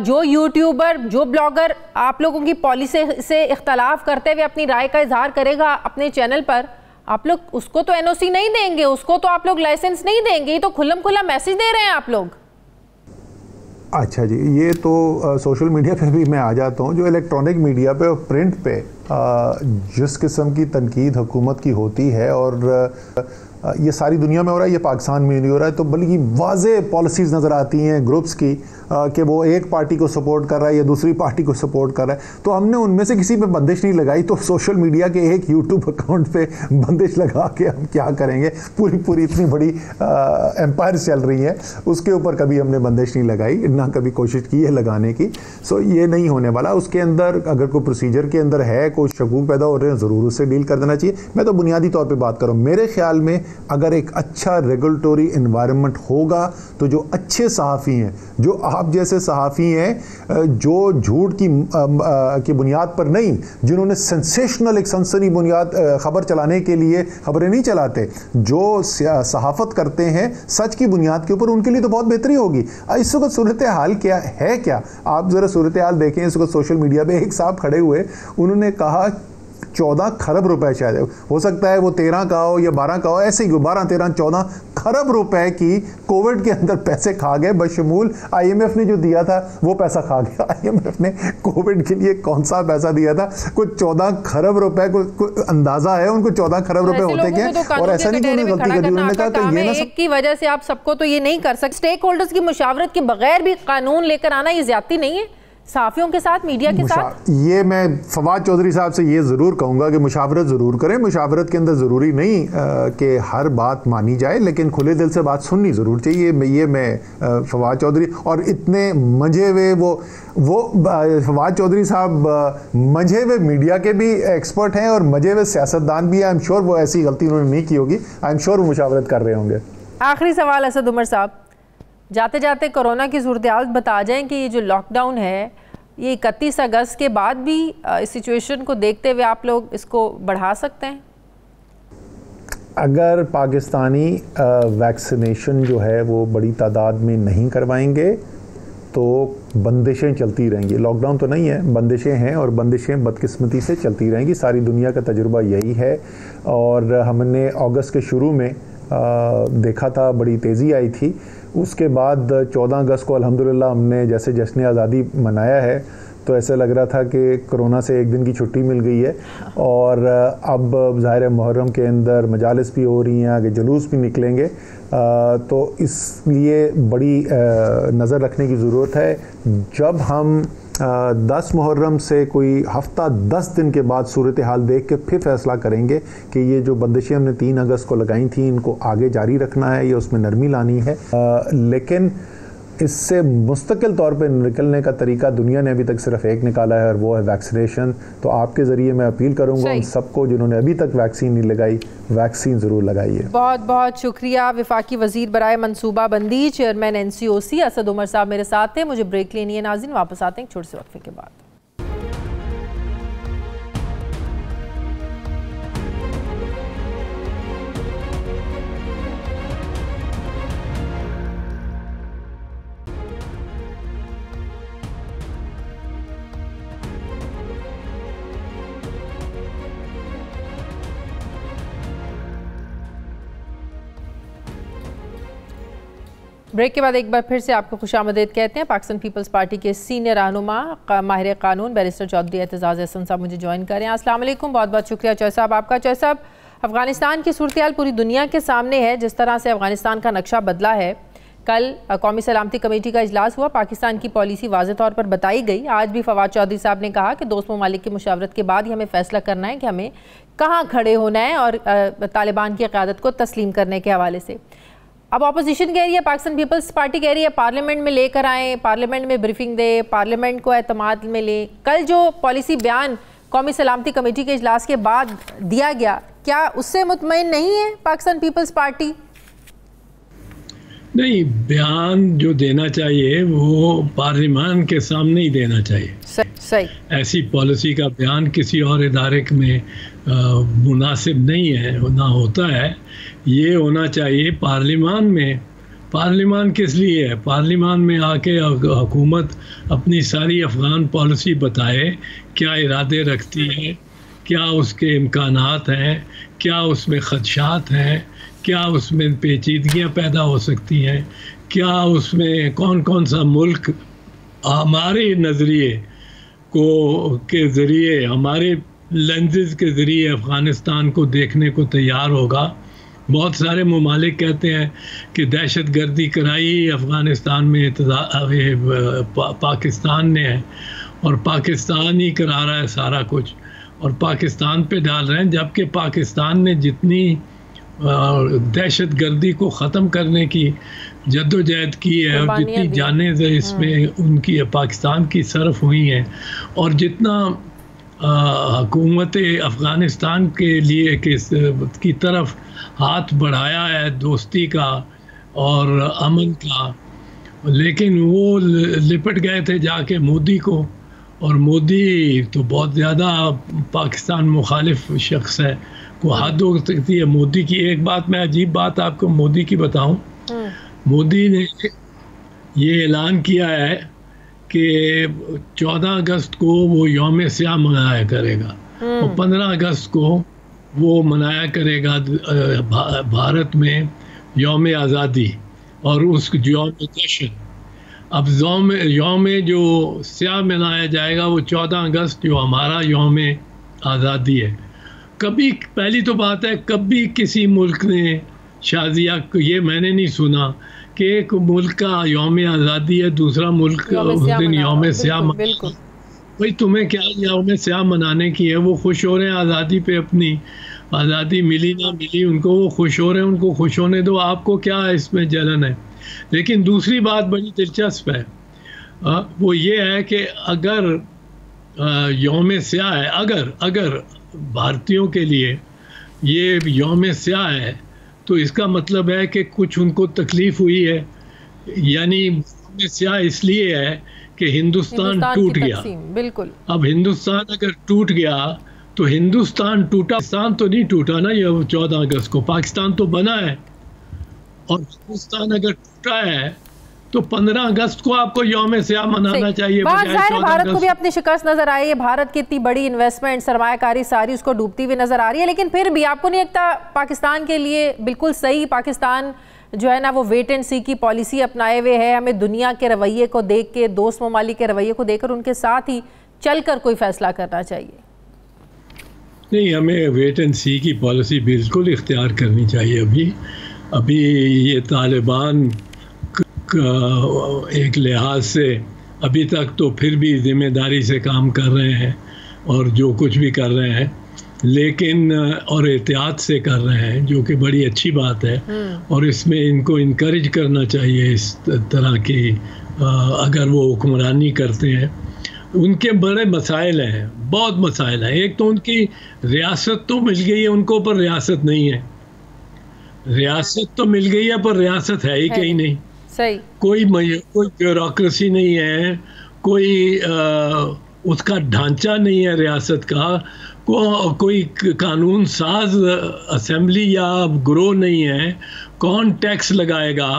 जो यूट्यूबर, जो ब्लॉगर आप लोगों की पॉलिसी से इख्तलाफ करते हुए अपनी राय का इजहार करेगा अपने चैनल पर, आप लोग उसको तो एनओसी नहीं देंगे, उसको तो आप लोग लाइसेंस नहीं देंगे, ये तो खुल्लम खुल्ला मैसेज दे रहे हैं आप लोग। अच्छा जी, ये तो सोशल मीडिया पे भी मैं आ जाता हूँ। जो इलेक्ट्रॉनिक मीडिया पे और प्रिंट पे जिस किस्म की तनकीद हुकूमत की होती है, और ये सारी दुनिया में हो रहा है, ये पाकिस्तान में नहीं हो रहा है, तो बल्कि वाज़े पॉलिसीज़ नज़र आती हैं ग्रुप्स की कि वो एक पार्टी को सपोर्ट कर रहा है या दूसरी पार्टी को सपोर्ट कर रहा है। तो हमने उनमें से किसी पे बंदिश नहीं लगाई, तो सोशल मीडिया के एक यूट्यूब अकाउंट पे बंदिश लगा के हम क्या करेंगे? पूरी इतनी बड़ी एम्पायर चल रही है, उसके ऊपर कभी हमने बंदिश नहीं लगाई, ना कभी कोशिश की है लगाने की। सो ये नहीं होने वाला। उसके अंदर अगर कोई प्रोसीजर के अंदर है, कोई शकूक पैदा हो रहे हैं, ज़रूर उससे डील कर देना चाहिए। मैं तो बुनियादी तौर पर बात करूँ, मेरे ख्याल में अगर एक अच्छा रेगुलेटरी इन्वायरमेंट होगा तो जो अच्छे सहाफ़ी हैं, जो आप जैसे सहाफ़ी हैं, जो झूठ की बुनियाद पर नहीं, जिन्होंने सेंसेशनल एक सनसनी बुनियाद खबर चलाने के लिए खबरें नहीं चलाते, जो सहाफ़त करते हैं सच की बुनियाद के ऊपर, उनके लिए तो बहुत बेहतरी होगी। इस वक्त सूरत हाल क्या है? क्या आप ज़रा सूरत हाल देखें। इस वक्त सोशल मीडिया पे एक साहब खड़े हुए, उन्होंने कहा 14 खरब रुपए, शायद हो सकता है वो 13 का हो या 12 का हो, ऐसे ही 12, 13, 14 खरब रुपए की कोविड के अंदर पैसे खा गए, बशमूल IMF ने जो दिया था वो पैसा खा गया। IMF ने कोविड के लिए कौन सा पैसा दिया था? कुछ 14 खरब रुपए को अंदाजा है उनको 14 खरब रुपए होते क्या? और ऐसा नहीं कि उन्होंने गलती करी, उन्होंने कहा कि ये ना की वजह से आप सबको तो ये नहीं कर सकते। स्टेक होल्डर्स की मुशावरत के बगैर भी कानून लेकर आना ये ज्यादती नहीं है सहाफ़ियों के साथ, मीडिया के साथ? ये मैं फवाद चौधरी साहब से ये ज़रूर कहूँगा कि मुशावरत ज़रूर करें। मुशावरत के अंदर ज़रूरी नहीं कि हर बात मानी जाए, लेकिन खुले दिल से बात सुननी ज़रूर चाहिए। ये मैं फवाद चौधरी और इतने मंझे हुए वो फवाद चौधरी साहब मंझे हुए मीडिया के भी एक्सपर्ट हैं और मंझे हुए सियासतदान भी हैं। आई एम श्योर वो ऐसी गलती उन्होंने नहीं की होगी। आई एम श्योर वो मुशावरत कर रहे होंगे। आखिरी सवाल असद उमर साहब, जाते जाते कोरोना की सूरत-ए-हाल बता जाएं कि ये जो लॉकडाउन है ये 31 अगस्त के बाद भी इस सिचुएशन को देखते हुए आप लोग इसको बढ़ा सकते हैं? अगर पाकिस्तानी वैक्सीनेशन जो है वो बड़ी तादाद में नहीं करवाएंगे तो बंदिशें चलती रहेंगी। लॉकडाउन तो नहीं है, बंदिशें हैं और बंदिशें बदकिस्मती से चलती रहेंगी। सारी दुनिया का तजुर्बा यही है और हमने अगस्त के शुरू में देखा था, बड़ी तेज़ी आई थी। उसके बाद 14 अगस्त को अल्हम्दुलिल्लाह हमने जैसे जश्न आज़ादी मनाया है तो ऐसे लग रहा था कि कोरोना से एक दिन की छुट्टी मिल गई है। और अब ज़ाहिर मुहर्रम के अंदर मजालिस भी हो रही हैं, आगे जुलूस भी निकलेंगे, तो इसलिए बड़ी नज़र रखने की ज़रूरत है। जब हम 10 मुहर्रम से कोई हफ्ता 10 दिन के बाद सूरत हाल देख के फिर फैसला करेंगे कि ये जो बंदिशें हमने 3 अगस्त को लगाई थी इनको आगे जारी रखना है या उसमें नरमी लानी है। लेकिन इससे मुस्तकिल तौर पे निकलने का तरीका दुनिया ने अभी तक सिर्फ एक निकाला है और वो है वैक्सीनेशन। तो आपके ज़रिए मैं अपील करूँगा उन सबको जिन्होंने अभी तक वैक्सीन नहीं लगाई, वैक्सीन ज़रूर लगाइए। बहुत बहुत शुक्रिया। वफाकी वज़ीर बराए मनसूबा बंदी, चेयरमैन NCOC असद उमर साहब मेरे साथ थे। मुझे ब्रेक लेनी है नाज़रीन, वापस आते हैं छोटे से वक्फे के बाद। ब्रेक के बाद एक बार फिर से आपको खुशामदीद कहते हैं। पाकिस्तान पीपल्स पार्टी के सीनियर रहनुमा माहिर कानून बैरिस्टर चौधरी एतजाज़ एहसन साहब मुझे ज्वाइन करें। अस्सलाम वालेकुम, बहुत बहुत शुक्रिया चौधरी साहब आपका। चौधरी साहब, अफ़गानिस्तान की सूरत हाल पूरी दुनिया के सामने है। जिस तरह से अफ़गानिस्तान का नक्शा बदला है, कल कौमी सलामती कमेटी का इजलास हुआ, पाकिस्तान की पॉलिसी वाज़े तौर पर बताई गई। आज भी फवाद चौधरी साहब ने कहा कि दोस्त ममालिक की मुशावरत के बाद ही हमें फ़ैसला करना है कि हमें कहाँ खड़े होना है और तालिबान की क़यादत को तस्लीम करने के हवाले से। अब अपोजिशन कह रही है, पाकिस्तान पीपल्स पार्टी कह रही है पार्लियामेंट में लेकर आएँ, पार्लियामेंट में ब्रीफिंग दे, पार्लियामेंट को एतमाद में ले। कल जो पॉलिसी बयान कौमी सलामती कमेटी के इजलास के बाद दिया गया, क्या उससे मुतमईन नहीं है पाकिस्तान पीपल्स पार्टी? नहीं, बयान जो देना चाहिए वो पार्लियामान के सामने ही देना चाहिए। सही। ऐसी पॉलिसी का बयान किसी और इदारे में मुनासिब नहीं है, ना होता है। ये होना चाहिए पार्लियामान में। पार्लियामान किस लिए है? पार्लियामान में आके हुकूमत अपनी सारी अफ़गान पॉलिसी बताए, क्या इरादे रखती है, क्या उसके इम्कानात हैं, क्या उसमें ख़दशात हैं, क्या उसमें पेचीदगियाँ पैदा हो सकती हैं, क्या उसमें कौन कौन सा मुल्क हमारे नज़रिए को के ज़रिए, हमारे लेंसेज के ज़रिए अफ़गानिस्तान को देखने को तैयार होगा। बहुत सारे ममालिक कहते हैं कि दहशत गर्दी कराई अफ़गानिस्तान में पाकिस्तान ने है, और पाकिस्तान ही करा रहा है सारा कुछ, और पाकिस्तान पे डाल रहे हैं, जबकि पाकिस्तान ने जितनी दहशत गर्दी को ख़त्म करने की जद्दोजहद की है और जितनी जानें इसमें उनकी पाकिस्तान की सरफ हुई हैं, और जितना हुकूमत अफ़गानिस्तान के लिए की तरफ हाथ बढ़ाया है दोस्ती का और अमन का, लेकिन वो लिपट गए थे जाके मोदी को, और मोदी तो बहुत ज़्यादा पाकिस्तान मुखालिफ शख्स है, को हद हो सकती है मोदी की। एक बात मैं अजीब बात आपको मोदी की बताऊं, मोदी ने ये ऐलान किया है कि 14 अगस्त को वो यौम स्याह मनाया करेगा और 15 अगस्त को वो मनाया करेगा भारत में यौम आज़ादी और उस यौम जश्न। अब यौम जो स्याह मनाया जाएगा वो 14 अगस्त जो हमारा यौम आज़ादी है। कभी पहली तो बात है कभी किसी मुल्क ने शाजिया को ये मैंने नहीं सुना कि एक मुल्क का यौम आज़ादी है, दूसरा मुल्क उस दिन यौम स्याह मनाएगा। भाई तुम्हें क्या यौम स्याह मनाने की है? वो खुश हो रहे हैं आज़ादी पे, अपनी आज़ादी मिली ना मिली उनको, वो खुश हो रहे हैं, उनको खुश होने दो, आपको क्या इसमें जलन है। लेकिन दूसरी बात बड़ी दिलचस्प है, वो ये है कि अगर यौम स्याह है, अगर भारतीयों के लिए ये यौम स्याह है तो इसका मतलब है कि कुछ उनको तकलीफ़ हुई है, यानी यौम स्याह इसलिए है कि हिंदुस्तान टूट गया। बिल्कुल। अब हिंदुस्तान अगर टूट गया तो हिंदुस्तान टूटा, पाकिस्तान तो नहीं टूटा ना। ये 14 अगस्त को पाकिस्तान तो बना है, और हिंदुस्तान अगर टूटा है तो 15 अगस्त को आपको यौम स्याह मनाना चाहिए। भारत को भी अपनी शिकस्त नजर आई है, भारत की इतनी बड़ी इन्वेस्टमेंट सरमायाकारी सारी उसको डूबती हुई नजर आ रही है, लेकिन फिर भी आपको नहीं लगता पाकिस्तान के लिए बिल्कुल सही, पाकिस्तान जो है ना वो वेट एंड सी की पॉलिसी अपनाए हुए है? हमें दुनिया के रवैये को देख के, दोस्त ममालिक के रवैये को देखकर उनके साथ ही चलकर कोई फैसला करना चाहिए। नहीं, हमें वेट एंड सी की पॉलिसी बिल्कुल इख्तियार करनी चाहिए। अभी ये तालिबान एक लिहाज से अभी तक तो फिर भी जिम्मेदारी से काम कर रहे हैं और जो कुछ भी कर रहे हैं, लेकिन और एहतियात से कर रहे हैं, जो कि बड़ी अच्छी बात है, और इसमें इनको इनकरेज करना चाहिए इस तरह की। अगर वो हुक्मरानी करते हैं, उनके बड़े मसाइल हैं, बहुत मसाइल हैं। एक तो उनकी रियासत तो मिल गई है उनको, पर रियासत नहीं है। रियासत तो मिल गई है पर रियासत है ही कहीं नहीं। सही। कोई ब्यूरोक्रेसी नहीं है, कोई उसका ढांचा नहीं है रियासत का, कोई कानून साज असेंबली या ग्रोह नहीं है। कौन टैक्स लगाएगा,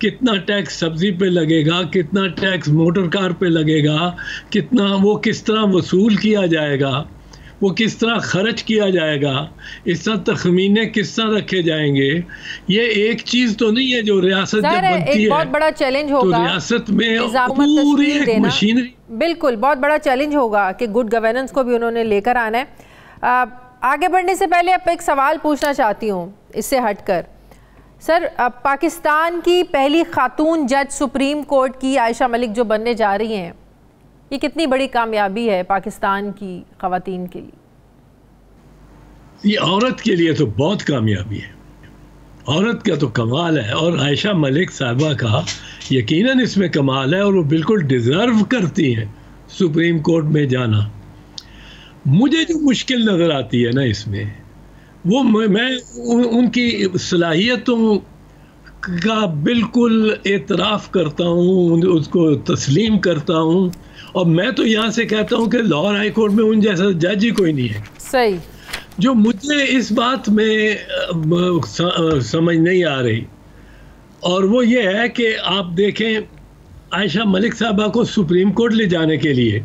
कितना टैक्स सब्जी पे लगेगा, कितना टैक्स मोटर कार पे लगेगा, कितना वो किस तरह वसूल किया जाएगा, वो किस तरह खर्च किया जाएगा, इस तरह तखमीने किस तरह रखे जाएंगे। ये एक चीज़ तो नहीं है जो रियासत जब बनती है, बहुत बड़ा चैलेंज होगा तो रियासत में पूरी एक मशीनरी। बिल्कुल, बहुत बड़ा चैलेंज होगा कि गुड गवर्नेंस को भी उन्होंने लेकर आना है। आगे बढ़ने से पहले अब एक सवाल पूछना चाहती हूँ इससे हटकर। सर, पाकिस्तान की पहली खातून जज सुप्रीम कोर्ट की आयशा मलिक जो बनने जा रही हैं, ये कितनी बड़ी कामयाबी है पाकिस्तान की ख़वातीन के लिए? ये औरत के लिए तो बहुत कामयाबी है, औरत का तो कमाल है, और आयशा मलिक साहिबा का यकीनन इसमें कमाल है, और वो बिल्कुल डिज़र्व करती हैं सुप्रीम कोर्ट में जाना। मुझे जो मुश्किल नज़र आती है ना इसमें, वो मैं उनकी सलाहियतों का बिल्कुल एतराफ़ करता हूँ, उसको तस्लीम करता हूँ, और मैं तो यहाँ से कहता हूँ कि लाहौर हाई कोर्ट में उन जैसा जज ही कोई नहीं है। सही। जो मुझे इस बात में समझ नहीं आ रही, और वो ये है कि आप देखें आयशा मलिक साहबा को सुप्रीम कोर्ट ले जाने के लिए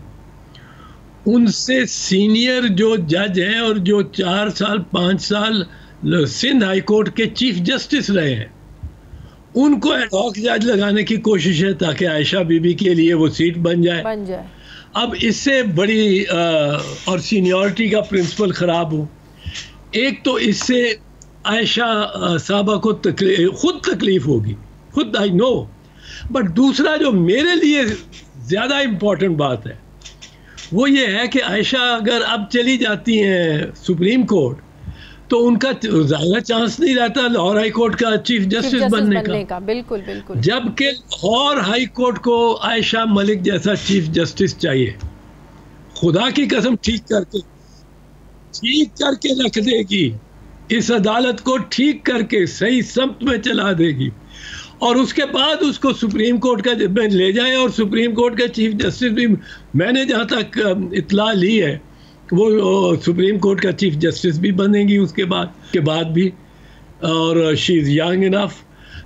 उनसे सीनियर जो जज हैं और जो 4 साल 5 साल सिंध हाई कोर्ट के चीफ जस्टिस रहे हैं, उनको एडहॉक जज लगाने की कोशिश है ताकि आयशा बीबी के लिए वो सीट बन जाए। अब इससे बड़ी और सीनियरिटी का प्रिंसिपल ख़राब हो, एक तो इससे आयशा साहबा को खुद तकलीफ होगी, खुद आई नो, बट दूसरा जो मेरे लिए ज़्यादा इम्पोर्टेंट बात है वो ये है कि आयशा अगर अब चली जाती हैं सुप्रीम कोर्ट तो उनका ज़्यादा चांस नहीं रहता लाहौर हाई कोर्ट का चीफ जस्टिस बनने का। बिल्कुल बिल्कुल। जबकि लाहौर हाई कोर्ट को आयशा मलिक जैसा चीफ जस्टिस चाहिए, खुदा की कसम ठीक करके रख देगी, इस अदालत को ठीक करके सही समत में चला देगी, और उसके बाद उसको सुप्रीम कोर्ट का में ले जाए, और सुप्रीम कोर्ट का चीफ जस्टिस भी मैंने जहाँ तक इत्तला ली है वो सुप्रीम कोर्ट का चीफ जस्टिस भी बनेगी उसके बाद भी, और शी इज़ यंग इनफ।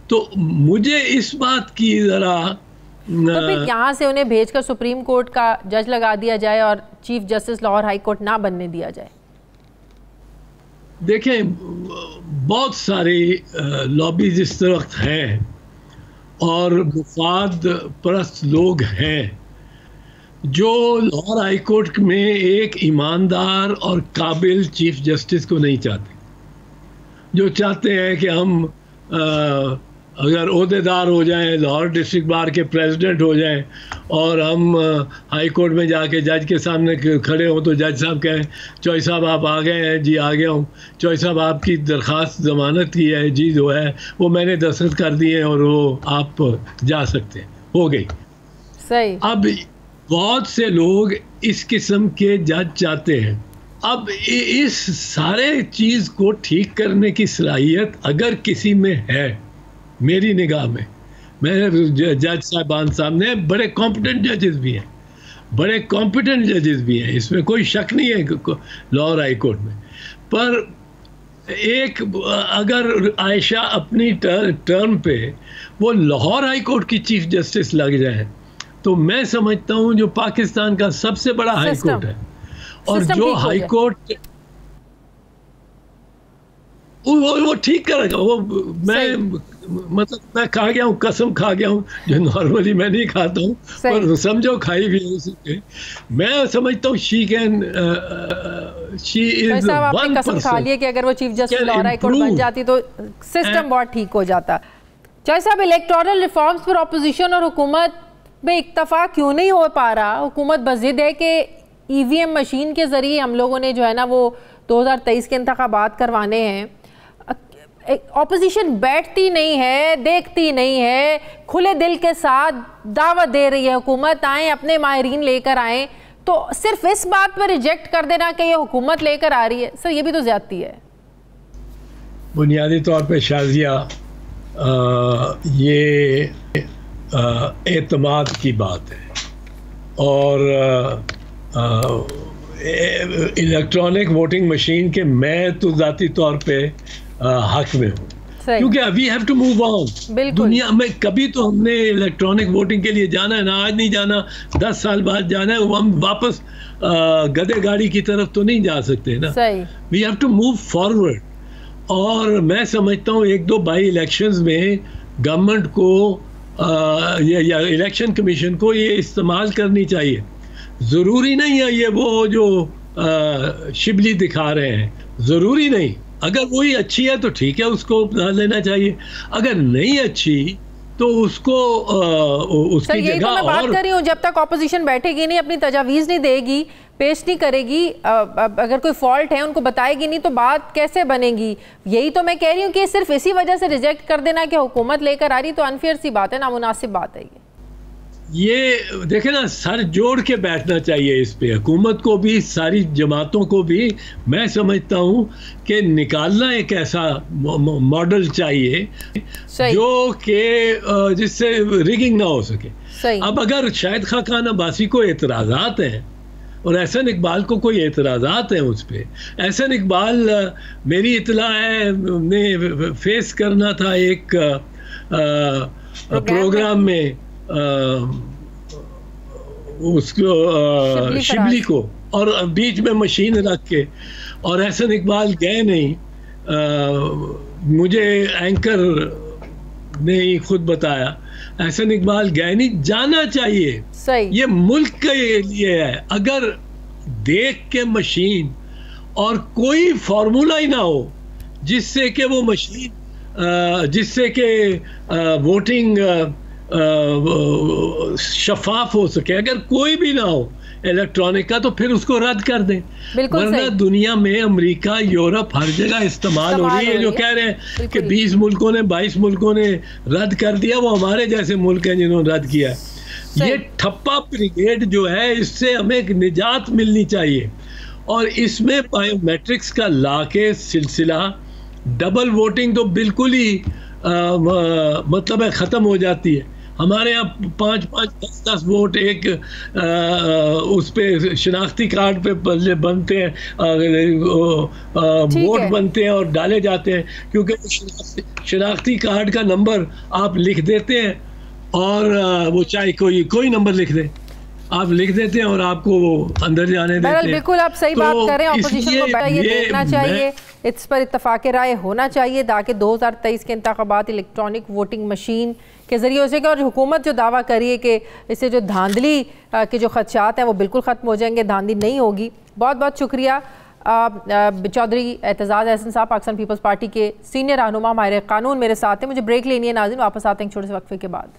तो मुझे इस बात की ज़रा तो फिर यहाँ से उन्हें भेजकर सुप्रीम कोर्ट का जज लगा दिया जाए और chief justice Lahore high court ना बनने दिया जाए। देखें, बहुत सारे लॉबीज इस वक्त हैं और मुफाद परस्त लोग हैं जो लाहौर हाई कोर्ट में एक ईमानदार और काबिल चीफ जस्टिस को नहीं चाहते, जो चाहते हैं कि हम अगर ओहदेदार हो जाएं, लाहौर डिस्ट्रिक्ट बार के प्रेसिडेंट हो जाएं और हम हाई कोर्ट में जाके जज के सामने खड़े हों तो जज साहब कहें चौधरी साहब आप आ गए हैं, जी आ गया हूँ, चौधरी साहब आपकी दरख्वास्त ज़मानत की है, जी जो है वो मैंने दस्तखत कर दिए हैं और वो आप जा सकते हैं, हो गई। सही। अब बहुत से लोग इस किस्म के जज चाहते हैं। अब इस सारे चीज़ को ठीक करने की सलाहियत अगर किसी में है, मेरी निगाह में, मेरे जज साहबान सामने बड़े कॉम्पिटेंट जजेस भी हैं, बड़े कॉम्पिटेंट जजेस भी हैं, इसमें कोई शक नहीं है लाहौर हाई कोर्ट में। पर एक अगर आयशा अपनी टर्म पे वो लाहौर हाई कोर्ट की चीफ जस्टिस लग जाए तो मैं समझता हूँ जो पाकिस्तान का सबसे बड़ा हाई कोर्ट है, और जो हाई कोर्ट वो ठीक करेगा, वो मैं खा गया हूँ, कसम खा गया हूँ जो नॉर्मली मैं नहीं खाता हूँ, पर समझो खाई भी है। मैं समझता हूँ शी इज वन कसम खा लिए कि अगर वो chief justice Lahore high court बन जाती तो सिस्टम बहुत ठीक हो जाता। चौधरी साहब, इलेक्टोरल रिफॉर्म्स पर अपोजिशन और हुकूमत में इत्तफाक क्यों नहीं हो पा रहा? हुकूमत बज़िद है कि ईवीएम मशीन के ज़रिए हम लोगों ने जो है ना वो 2023 के इंतखाबात करवाने हैं। ऑपोजिशन बैठती नहीं है, देखती नहीं है, खुले दिल के साथ दावत दे रही है हुकूमत आए, अपने माहिरीन लेकर आए, तो सिर्फ इस बात पर रिजेक्ट कर देना कि ये हुकूमत लेकर आ रही है, सर ये भी तो ज्यादती है। बुनियादी तौर पे शाजिया ये एतमाद की बात है, और इलेक्ट्रॉनिक वोटिंग मशीन के मैं तो ज़ाती तौर पे हक में हूँ, क्योंकि we have to move on. दुनिया में कभी तो हमने इलेक्ट्रॉनिक वोटिंग के लिए जाना है ना, आज नहीं जाना, 10 साल बाद जाना है, हम वापस गधे गाड़ी की तरफ तो नहीं जा सकते ना। We have to move forward. और मैं समझता हूँ 1-2 बाई इलेक्शंस में गवर्नमेंट को या इलेक्शन कमीशन को ये इस्तेमाल करनी चाहिए। ज़रूरी नहीं है ये वो जो शिबली दिखा रहे हैं, ज़रूरी नहीं। अगर वही अच्छी है तो ठीक है, उसको अपना लेना चाहिए, अगर नहीं अच्छी तो उसको उसकी जगह। तो मैं बात कर रही हूँ, जब तक ऑपोजिशन बैठेगी नहीं, अपनी तजावीज़ नहीं देगी, पेश नहीं करेगी, अगर कोई फॉल्ट है उनको बताएगी नहीं, तो बात कैसे बनेगी? यही तो मैं कह रही हूँ कि सिर्फ इसी वजह से रिजेक्ट कर देना कि हुकूमत लेकर आ रही, तो अनफेयर सी बात है, नामुनासिब बात है ये देखे ना, सर जोड़ के बैठना चाहिए इस पे, हुकूमत को भी, सारी जमातों को भी। मैं समझता हूँ कि निकालना एक ऐसा मॉडल चाहिए जो कि जिससे रिगिंग ना हो सके। अब अगर शाहिद खान अब्बासी को एतराज़ात हैं और एहसन इकबाल को कोई एतराज़ात हैं उस पर, एहसन इकबाल मेरी इतला है ने फेस करना था एक प्रोग्राम में उसको शिबली को और बीच में मशीन रख के, और एहसन इकबाल गए नहीं, मुझे एंकर ने ही खुद बताया, एहसन इकबाल गए नहीं, जाना चाहिए। सही। ये मुल्क के लिए है। अगर देख के मशीन और कोई फार्मूला ही ना हो जिससे कि वो मशीन, जिससे कि वोटिंग शफाफ हो सके, अगर कोई भी ना हो इलेक्ट्रॉनिक का, तो फिर उसको रद्द कर दें। वरना दुनिया में अमेरिका, यूरोप, हर जगह इस्तेमाल हो रही है। जो कह रहे हैं कि 20 मुल्कों ने, 22 मुल्कों ने रद्द कर दिया, वो हमारे जैसे मुल्क हैं जिन्होंने रद्द किया। ये ठप्पा ब्रिगेड जो है, इससे हमें एक निजात मिलनी चाहिए। और इसमें बायोमेट्रिक्स का ला के सिलसिला, डबल वोटिंग तो बिल्कुल ही मतलब है ख़त्म हो जाती है। हमारे यहाँ 5-5, 10-10 वोट एक उस पे शनाख्ती कार्ड पे बनते हैं, वोट बनते हैं और डाले जाते हैं, क्योंकि शनाख्ती कार्ड का नंबर आप लिख देते हैं, और वो चाहे कोई नंबर लिख दे, आप लिख देते हैं और आपको वो अंदर जाने देते हैं। बिल्कुल आप सही बात कर रहे हैं। ऑपोजिशन को ये देखना चाहिए, इस पर इत्तफाक राय होना चाहिए, ताकि 2023 के इंतखाबात इलेक्ट्रॉनिक वोटिंग मशीन के ज़रिए हो सके। और हुकूमत जो दावा करी है कि इससे जो धांधली के जो खदशात हैं वो बिल्कुल ख़त्म हो जाएंगे, धांधली नहीं होगी। बहुत बहुत शुक्रिया चौधरी एतजाज़ अहसन साहब, पाकिस्तान पीपल्स पार्टी के सीनियर रहनुमा माहिर कानून मेरे साथ हैं। मुझे ब्रेक लेनी है नाज़रीन, वापस आते हैं छोटे से वक्फे के बाद।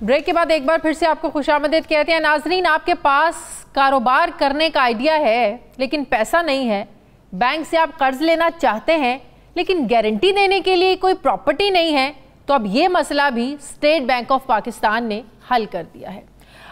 ब्रेक के बाद एक बार फिर से आपको खुशामदीद कहते हैं। नाजरीन, आपके पास कारोबार करने का आइडिया है लेकिन पैसा नहीं है, बैंक से आप कर्ज लेना चाहते हैं लेकिन गारंटी देने के लिए कोई प्रॉपर्टी नहीं है, तो अब ये मसला भी स्टेट बैंक ऑफ पाकिस्तान ने हल कर दिया है।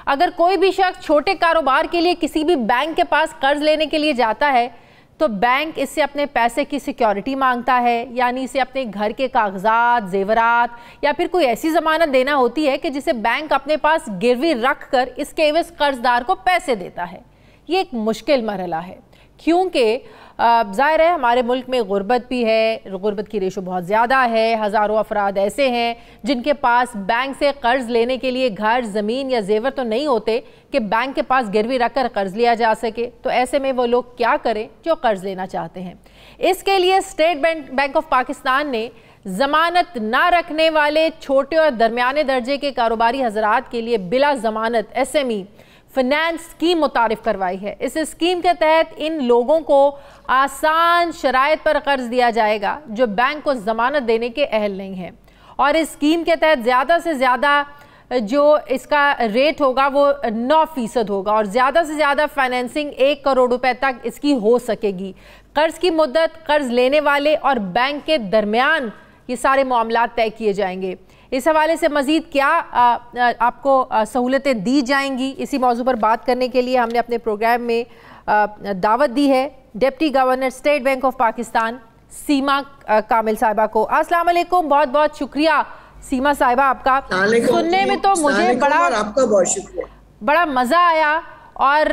अगर कोई भी शख्स छोटे कारोबार के लिए किसी भी बैंक के पास कर्ज लेने के लिए जाता है तो बैंक इससे अपने पैसे की सिक्योरिटी मांगता है, यानी इसे अपने घर के कागजात, जेवरात या फिर कोई ऐसी ज़मानत देना होती है कि जिसे बैंक अपने पास गिरवी रख कर इसके एवज कर्जदार को पैसे देता है। ये एक मुश्किल मरहला है, क्योंकि ज़ाहिर है हमारे मुल्क में गुर्बत भी है, गुर्बत की रेशो बहुत ज़्यादा है। हज़ारों अफराद ऐसे हैं जिनके पास बैंक से कर्ज़ लेने के लिए घर, ज़मीन या जेवर तो नहीं होते कि बैंक के पास गिरवी रखकर कर्ज़ लिया जा सके। तो ऐसे में वो लोग क्या करें जो कर्ज़ लेना चाहते हैं। इसके लिए स्टेट बैंक ऑफ पाकिस्तान ने ज़मानत ना रखने वाले छोटे और दरमियाने दर्जे के कारोबारी हजरात के लिए बिला ज़मानत SME फाइनेंस स्कीम मुतारिफ करवाई है। इस स्कीम के तहत इन लोगों को आसान शराइत पर कर्ज दिया जाएगा जो बैंक को ज़मानत देने के अहल नहीं है, और इस स्कीम के तहत ज़्यादा से ज़्यादा जो इसका रेट होगा वो 9% होगा, और ज़्यादा से ज़्यादा फाइनेंसिंग 1 करोड़ रुपए तक इसकी हो सकेगी। कर्ज की मुद्दत कर्ज लेने वाले और बैंक के दरमियान ये सारे मामलात तय किए जाएंगे। इस हवाले से मज़ीद क्या आपको सहूलतें दी जाएंगी, इसी मौजू पर बात करने के लिए हमने अपने प्रोग्राम में दावत दी है deputy governor State Bank of Pakistan Seema Kamil साहिबा को। अस्सलाम वालेकुम, बहुत बहुत शुक्रिया सीमा साहिबा आपका। सुनने में तो मुझे आपका बहुत शुक्रिया, बड़ा मज़ा आया और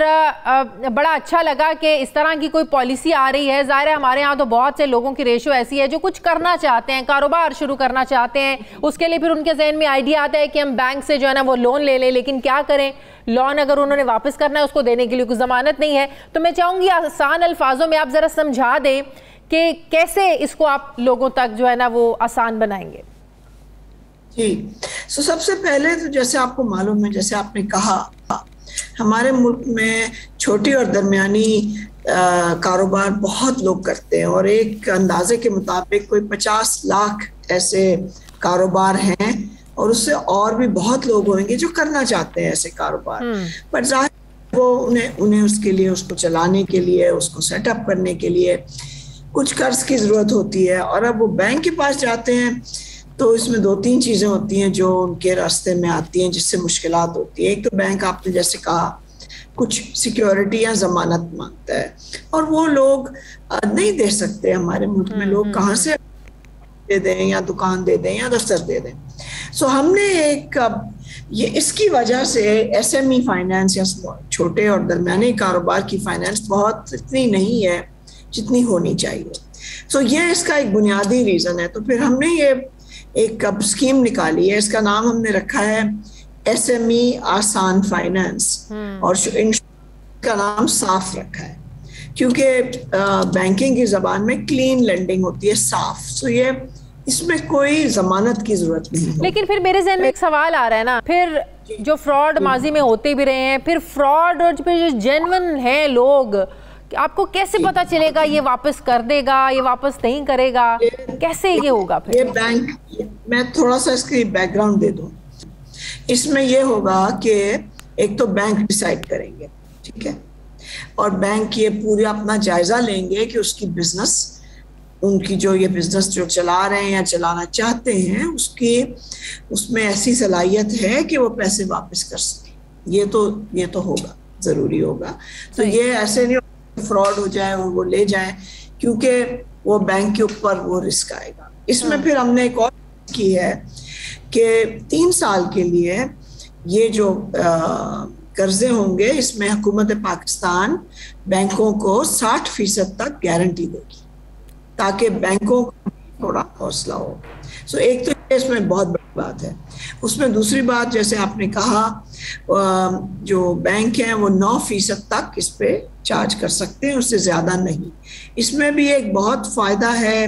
बड़ा अच्छा लगा कि इस तरह की कोई पॉलिसी आ रही है। ज़ाहिर है हमारे यहाँ तो बहुत से लोगों की रेशो ऐसी है जो कुछ करना चाहते हैं, कारोबार शुरू करना चाहते हैं, उसके लिए फिर उनके जहन में आइडिया आता है कि हम बैंक से जो है ना वो लोन ले लें, लेकिन क्या करें, लोन अगर उन्होंने वापस करना है उसको देने के लिए कोई ज़मानत नहीं है। तो मैं चाहूँगी आसान अल्फाजों में आप ज़रा समझा दें कि कैसे इसको आप लोगों तक जो है ना वो आसान बनाएंगे। जी, तो सबसे पहले तो जैसे आपको मालूम है, जैसे आपने कहा, हमारे मुल्क में छोटी और दरमियानी कारोबार बहुत लोग करते हैं, और एक अंदाजे के मुताबिक कोई 50 लाख ऐसे कारोबार हैं, और उससे और भी बहुत लोग होंगे जो करना चाहते हैं ऐसे कारोबार। पर जाहिर वो उन्हें उसके लिए, उसको चलाने के लिए, उसको सेटअप करने के लिए कुछ कर्ज की ज़रूरत होती है। और अब वो बैंक के पास जाते हैं तो इसमें 2-3 चीज़ें होती हैं जो उनके रास्ते में आती हैं जिससे मुश्किलात होती है। एक तो बैंक, आपने जैसे कहा, कुछ सिक्योरिटी या जमानत मांगता है, और वो लोग नहीं दे सकते। हमारे मुल्क में लोग कहाँ से दे दें या दुकान दे दें या दफ्तर दे दें। सो हमने ये इसकी वजह से SME फाइनेंस या छोटे और दरमियाने कारोबार की फाइनेंस बहुत इतनी नहीं है जितनी होनी चाहिए। सो ये इसका एक बुनियादी रीज़न है। तो फिर हमने ये एक स्कीम निकाली है, इसका नाम हमने रखा है SME आसान फाइनेंस, और का नाम साफ रखा है क्योंकि बैंकिंग की ज़बान में क्लीन लेंडिंग होती है, साफ। सो ये इसमें कोई जमानत की जरूरत नहीं। लेकिन फिर मेरे ज़हन में एक सवाल आ रहा है ना, फिर जो फ्रॉड माजी में होते भी रहे हैं, फिर फ्रॉड और फिर जो जेन्युइन है लोग, आपको कैसे पता चलेगा ये वापस कर देगा, ये वापस नहीं करेगा, कैसे ये होगा? फिर ये बैंक, मैं थोड़ा सा इसकी बैकग्राउंड दे दूं। इसमें ये होगा कि एक तो बैंक डिसाइड करेंगे, ठीक है, और बैंक ये पूरा अपना जायजा लेंगे कि उसकी बिजनेस, उनकी जो ये बिजनेस जो चला रहे हैं या चलाना चाहते हैं, उसमें ऐसी सलाहियत है कि वो पैसे वापस कर सके। ये तो होगा, जरूरी होगा। तो ये ऐसे नहीं फ्रॉड हो जाए और वो ले जाए, क्योंकि वो बैंक के ऊपर वो रिस्क आएगा। इसमें फिर हमने एक और की है कि 3 साल के लिए ये जो कर्जे होंगे, इसमें हुकूमत पाकिस्तान बैंकों को 60% तक गारंटी देगी ताकि बैंकों को थोड़ा हौसला हो। सो एक तो इसमें बहुत बड़ी बात है। उसमें दूसरी बात, जैसे आपने कहा, जो बैंक हैं वो 9% तक इस पे चार्ज कर सकते हैं, उससे ज़्यादा नहीं। इसमें भी एक बहुत फ़ायदा है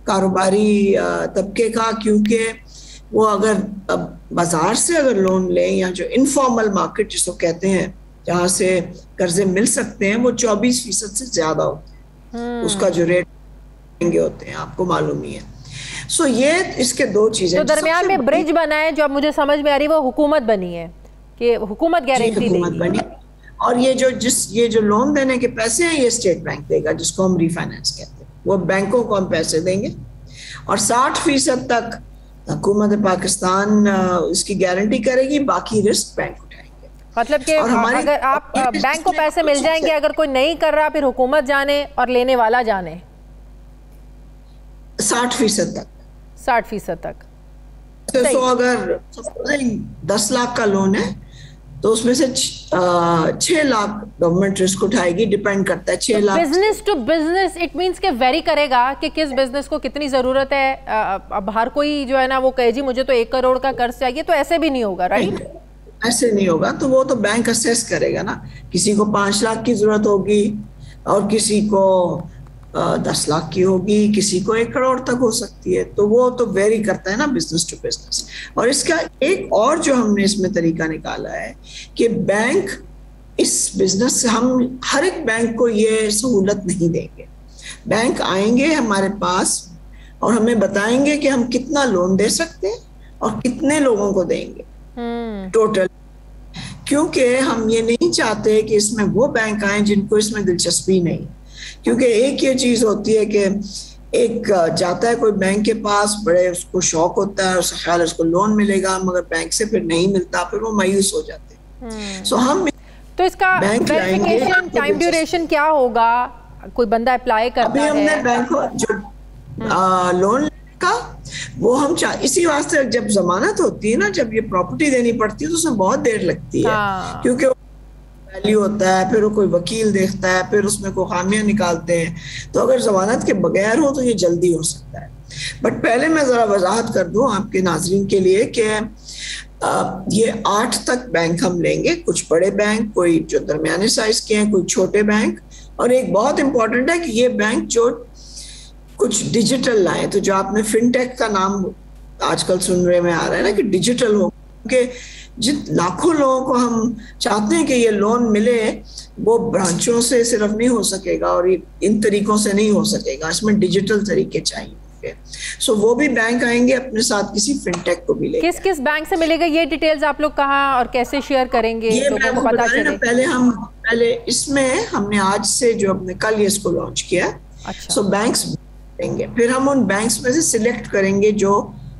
कारोबारी तबके का, क्योंकि वो अगर बाज़ार से अगर लोन लें या जो इनफॉर्मल मार्केट जिसको कहते हैं, जहाँ से कर्जे मिल सकते हैं, वो 24% से ज़्यादा होते हैं। उसका जो रेट होते हैं आपको मालूम ही है। सो ये इसके 2 चीजें। तो दरमियान में ब्रिज बना है, जो अब मुझे समझ में आ रही है, वो हुकूमत बनी है कि हुकूमत गारंटी देगी। और ये जो लोन देने के पैसे हैं, ये स्टेट बैंक देगा, जिसको हम रीफाइनेंस कहते हैं। वो बैंकों को हम पैसे देंगे और 60% तक हुकूमत पाकिस्तान इसकी गारंटी करेगी, बाकी रिस्क बैंक उठाएंगे। मतलब कि अगर आप बैंक को पैसे मिल जाएंगे, अगर कोई नहीं कर रहा, फिर हुकूमत जाने और लेने वाला जाने। 60% तक। 60% तक। तो अगर 10 लाख का लोन है तो उसमें से 6 लाख गवर्नमेंट रिस्क उठाएगी, डिपेंड करता है 6 lakh. Business to business it means के वेरी करेगा कि किस बिजनेस को कितनी जरूरत है। अब हर कोई जो है ना वो कहे जी मुझे तो 1 करोड़ का कर्ज चाहिए, तो ऐसे भी नहीं होगा, राइट? ऐसे नहीं होगा। तो वो तो बैंक असेस करेगा ना, किसी को 5 लाख की जरूरत होगी और किसी को 10 लाख की होगी, किसी को 1 करोड़ तक हो सकती है। तो वो तो वेरी करता है ना बिजनेस टू बिजनेस। और इसका एक और जो हमने इसमें तरीका निकाला है कि बैंक इस बिजनेस से, हम हर एक बैंक को ये सहूलत नहीं देंगे। बैंक आएंगे हमारे पास और हमें बताएंगे कि हम कितना लोन दे सकते हैं और कितने लोगों को देंगे टोटल, क्योंकि हम ये नहीं चाहते कि इसमें वो बैंक आए जिनको इसमें दिलचस्पी नहीं। क्योंकि एक ये चीज होती है कि एक जाता है कोई बैंक के पास, बड़े उसको शौक होता है, उसका ख्याल उसको लोन मिलेगा, मगर बैंक से फिर नहीं मिलता, फिर वो मायूस हो जाते हैं। सो हम तो इसका वेरिफिकेशन टाइम ड्यूरेशन क्या होगा? कोई बंदा अप्लाई करता है? अभी हमने बैंक को जो लोन का वो हम इसी वास्ते, जब जमानत होती है ना, जब ये प्रॉपर्टी देनी पड़ती है तो उसमें बहुत देर लगती है। क्योंकि वैल्यू होता है, फिर वो कोई वकील देखता है, फिर उसमें कोई खामियां निकालते हैं। तो अगर जमानत के बगैर हो तो ये जल्दी हो सकता है। बट पहले मैं जरा वजाहत कर दूं आपके नाजरीन के लिए कि ये 8 तक बैंक हम लेंगे, कुछ बड़े बैंक, कोई जो दरमियाने साइज के हैं, कोई छोटे बैंक। और एक बहुत इंपॉर्टेंट है कि ये बैंक जो कुछ डिजिटल लाए, तो जो आपने फिनटेक का नाम आजकल सुनने में आ रहा है ना कि डिजिटल हो, क्योंकि जिन लाखों लोगों को हम चाहते हैं कि ये लोन मिले, वो ब्रांचों से सिर्फ नहीं हो सकेगा और इन तरीकों से नहीं हो सकेगा, इसमें डिजिटल तरीके चाहिए। सो वो भी बैंक आएंगे अपने साथ, किसी फिनटेक को भी लेंगे। किस बाबैंक से मिलेगा ये डिटेल्स आप लोग कहाँ और कैसे शेयर करेंगे? ये लोगों को पता चले। पहले इसमें हमने आज से जो अपने कल ये इसको लॉन्च किया। सो बैंक्स देंगे, फिर हम उन बैंक्स में से सिलेक्ट करेंगे जो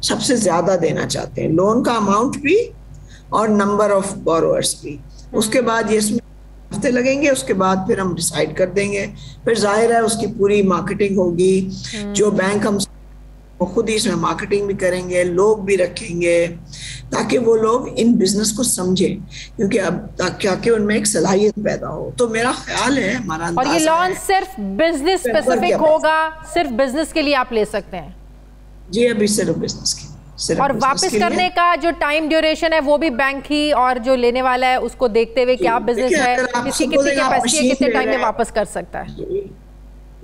सबसे ज्यादा देना चाहते हैं, लोन का अमाउंट भी और नंबर ऑफ बोरोअर्स भी। उसके बाद ये इसमें हफ्ते लगेंगे, उसके बाद फिर हम डिसाइड कर देंगे। फिर जाहिर है उसकी पूरी मार्केटिंग होगी, जो बैंक हम वो खुद ही इसमें मार्केटिंग भी करेंगे, लोग भी रखेंगे ताकि वो लोग इन बिजनेस को समझे, क्योंकि अब ताकि उनमें एक सलाहियत पैदा हो। तो मेरा ख्याल है, हमारा और ये लोन सिर्फ बिजनेस स्पेसिफिक होगा, सिर्फ बिजनेस के लिए आप ले सकते हैं? जी, अभी सिर्फ बिजनेस के। और वापस करने का जो टाइम ड्यूरेशन है वो भी बैंक ही और जो लेने वाला है उसको देखते हुए क्या बिजनेस है, किसी कितनी कैपेसिटी है, कितने टाइम में वापस कर सकता है?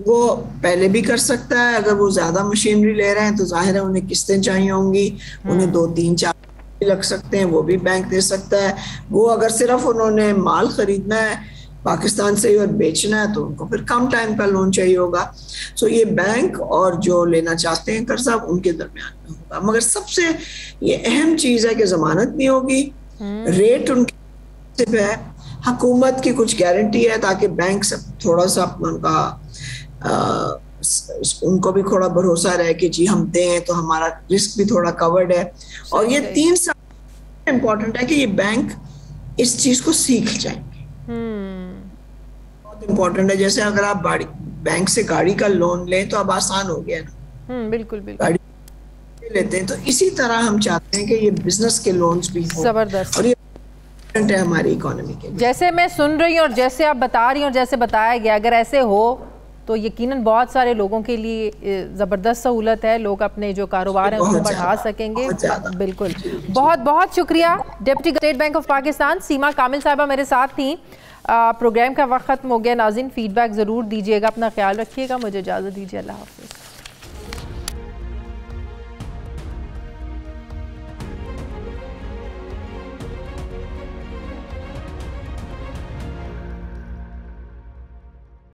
वो पहले भी कर सकता है। अगर वो ज्यादा मशीनरी ले रहे हैं तो जाहिर है उन्हें किस्तें चाहिए होंगी, उन्हें 2, 3, 4 लग सकते हैं, वो भी बैंक दे सकता है। वो अगर सिर्फ उन्होंने माल खरीदना है पाकिस्तान से ही और बेचना है तो उनको फिर कम टाइम का लोन चाहिए होगा। सो ये बैंक और जो लेना चाहते हैं कर्जा उनके दरमियान में होगा। मगर सबसे ये अहम चीज है कि जमानत नहीं होगी, रेट उनके है, हुकूमत की कुछ गारंटी है ताकि बैंक से थोड़ा सा उनका उनको भी थोड़ा भरोसा रहे कि जी हम दें तो हमारा रिस्क भी थोड़ा कवर्ड है। और ये 3 साल इम्पोर्टेंट है कि ये बैंक इस चीज को सीख जाएंगे। बहुत इम्पोर्टेंट है। जैसे अगर आप बैंक से गाड़ी का लोन लें तो अब आसान हो गया ना, बिल्कुल बिल्कुल गाड़ी लेते हैं। तो इसी तरह हम चाहते हैं कि ये बिजनेस के लोन्स भी हों। जबरदस्त। और ये है हमारी इकोनॉमी के। जैसे मैं सुन रही हूँ और जैसे आप बता रही हूँ और जैसे बताया गया, अगर ऐसे हो तो यकीनन बहुत सारे लोगों के लिए ज़बरदस्त सहूलत है, लोग अपने जो कारोबार हैं उसको बढ़ा सकेंगे। बिल्कुल, बहुत बहुत शुक्रिया। Deputy State Bank of Pakistan Seema Kamil साहिबा मेरे साथ थी। प्रोग्राम का वक्त ख़त्म हो गया। नाज़रीन, फीडबैक ज़रूर दीजिएगा, अपना ख्याल रखिएगा। मुझे इजाज़त दीजिए, अल्लाह हाफ़िज़।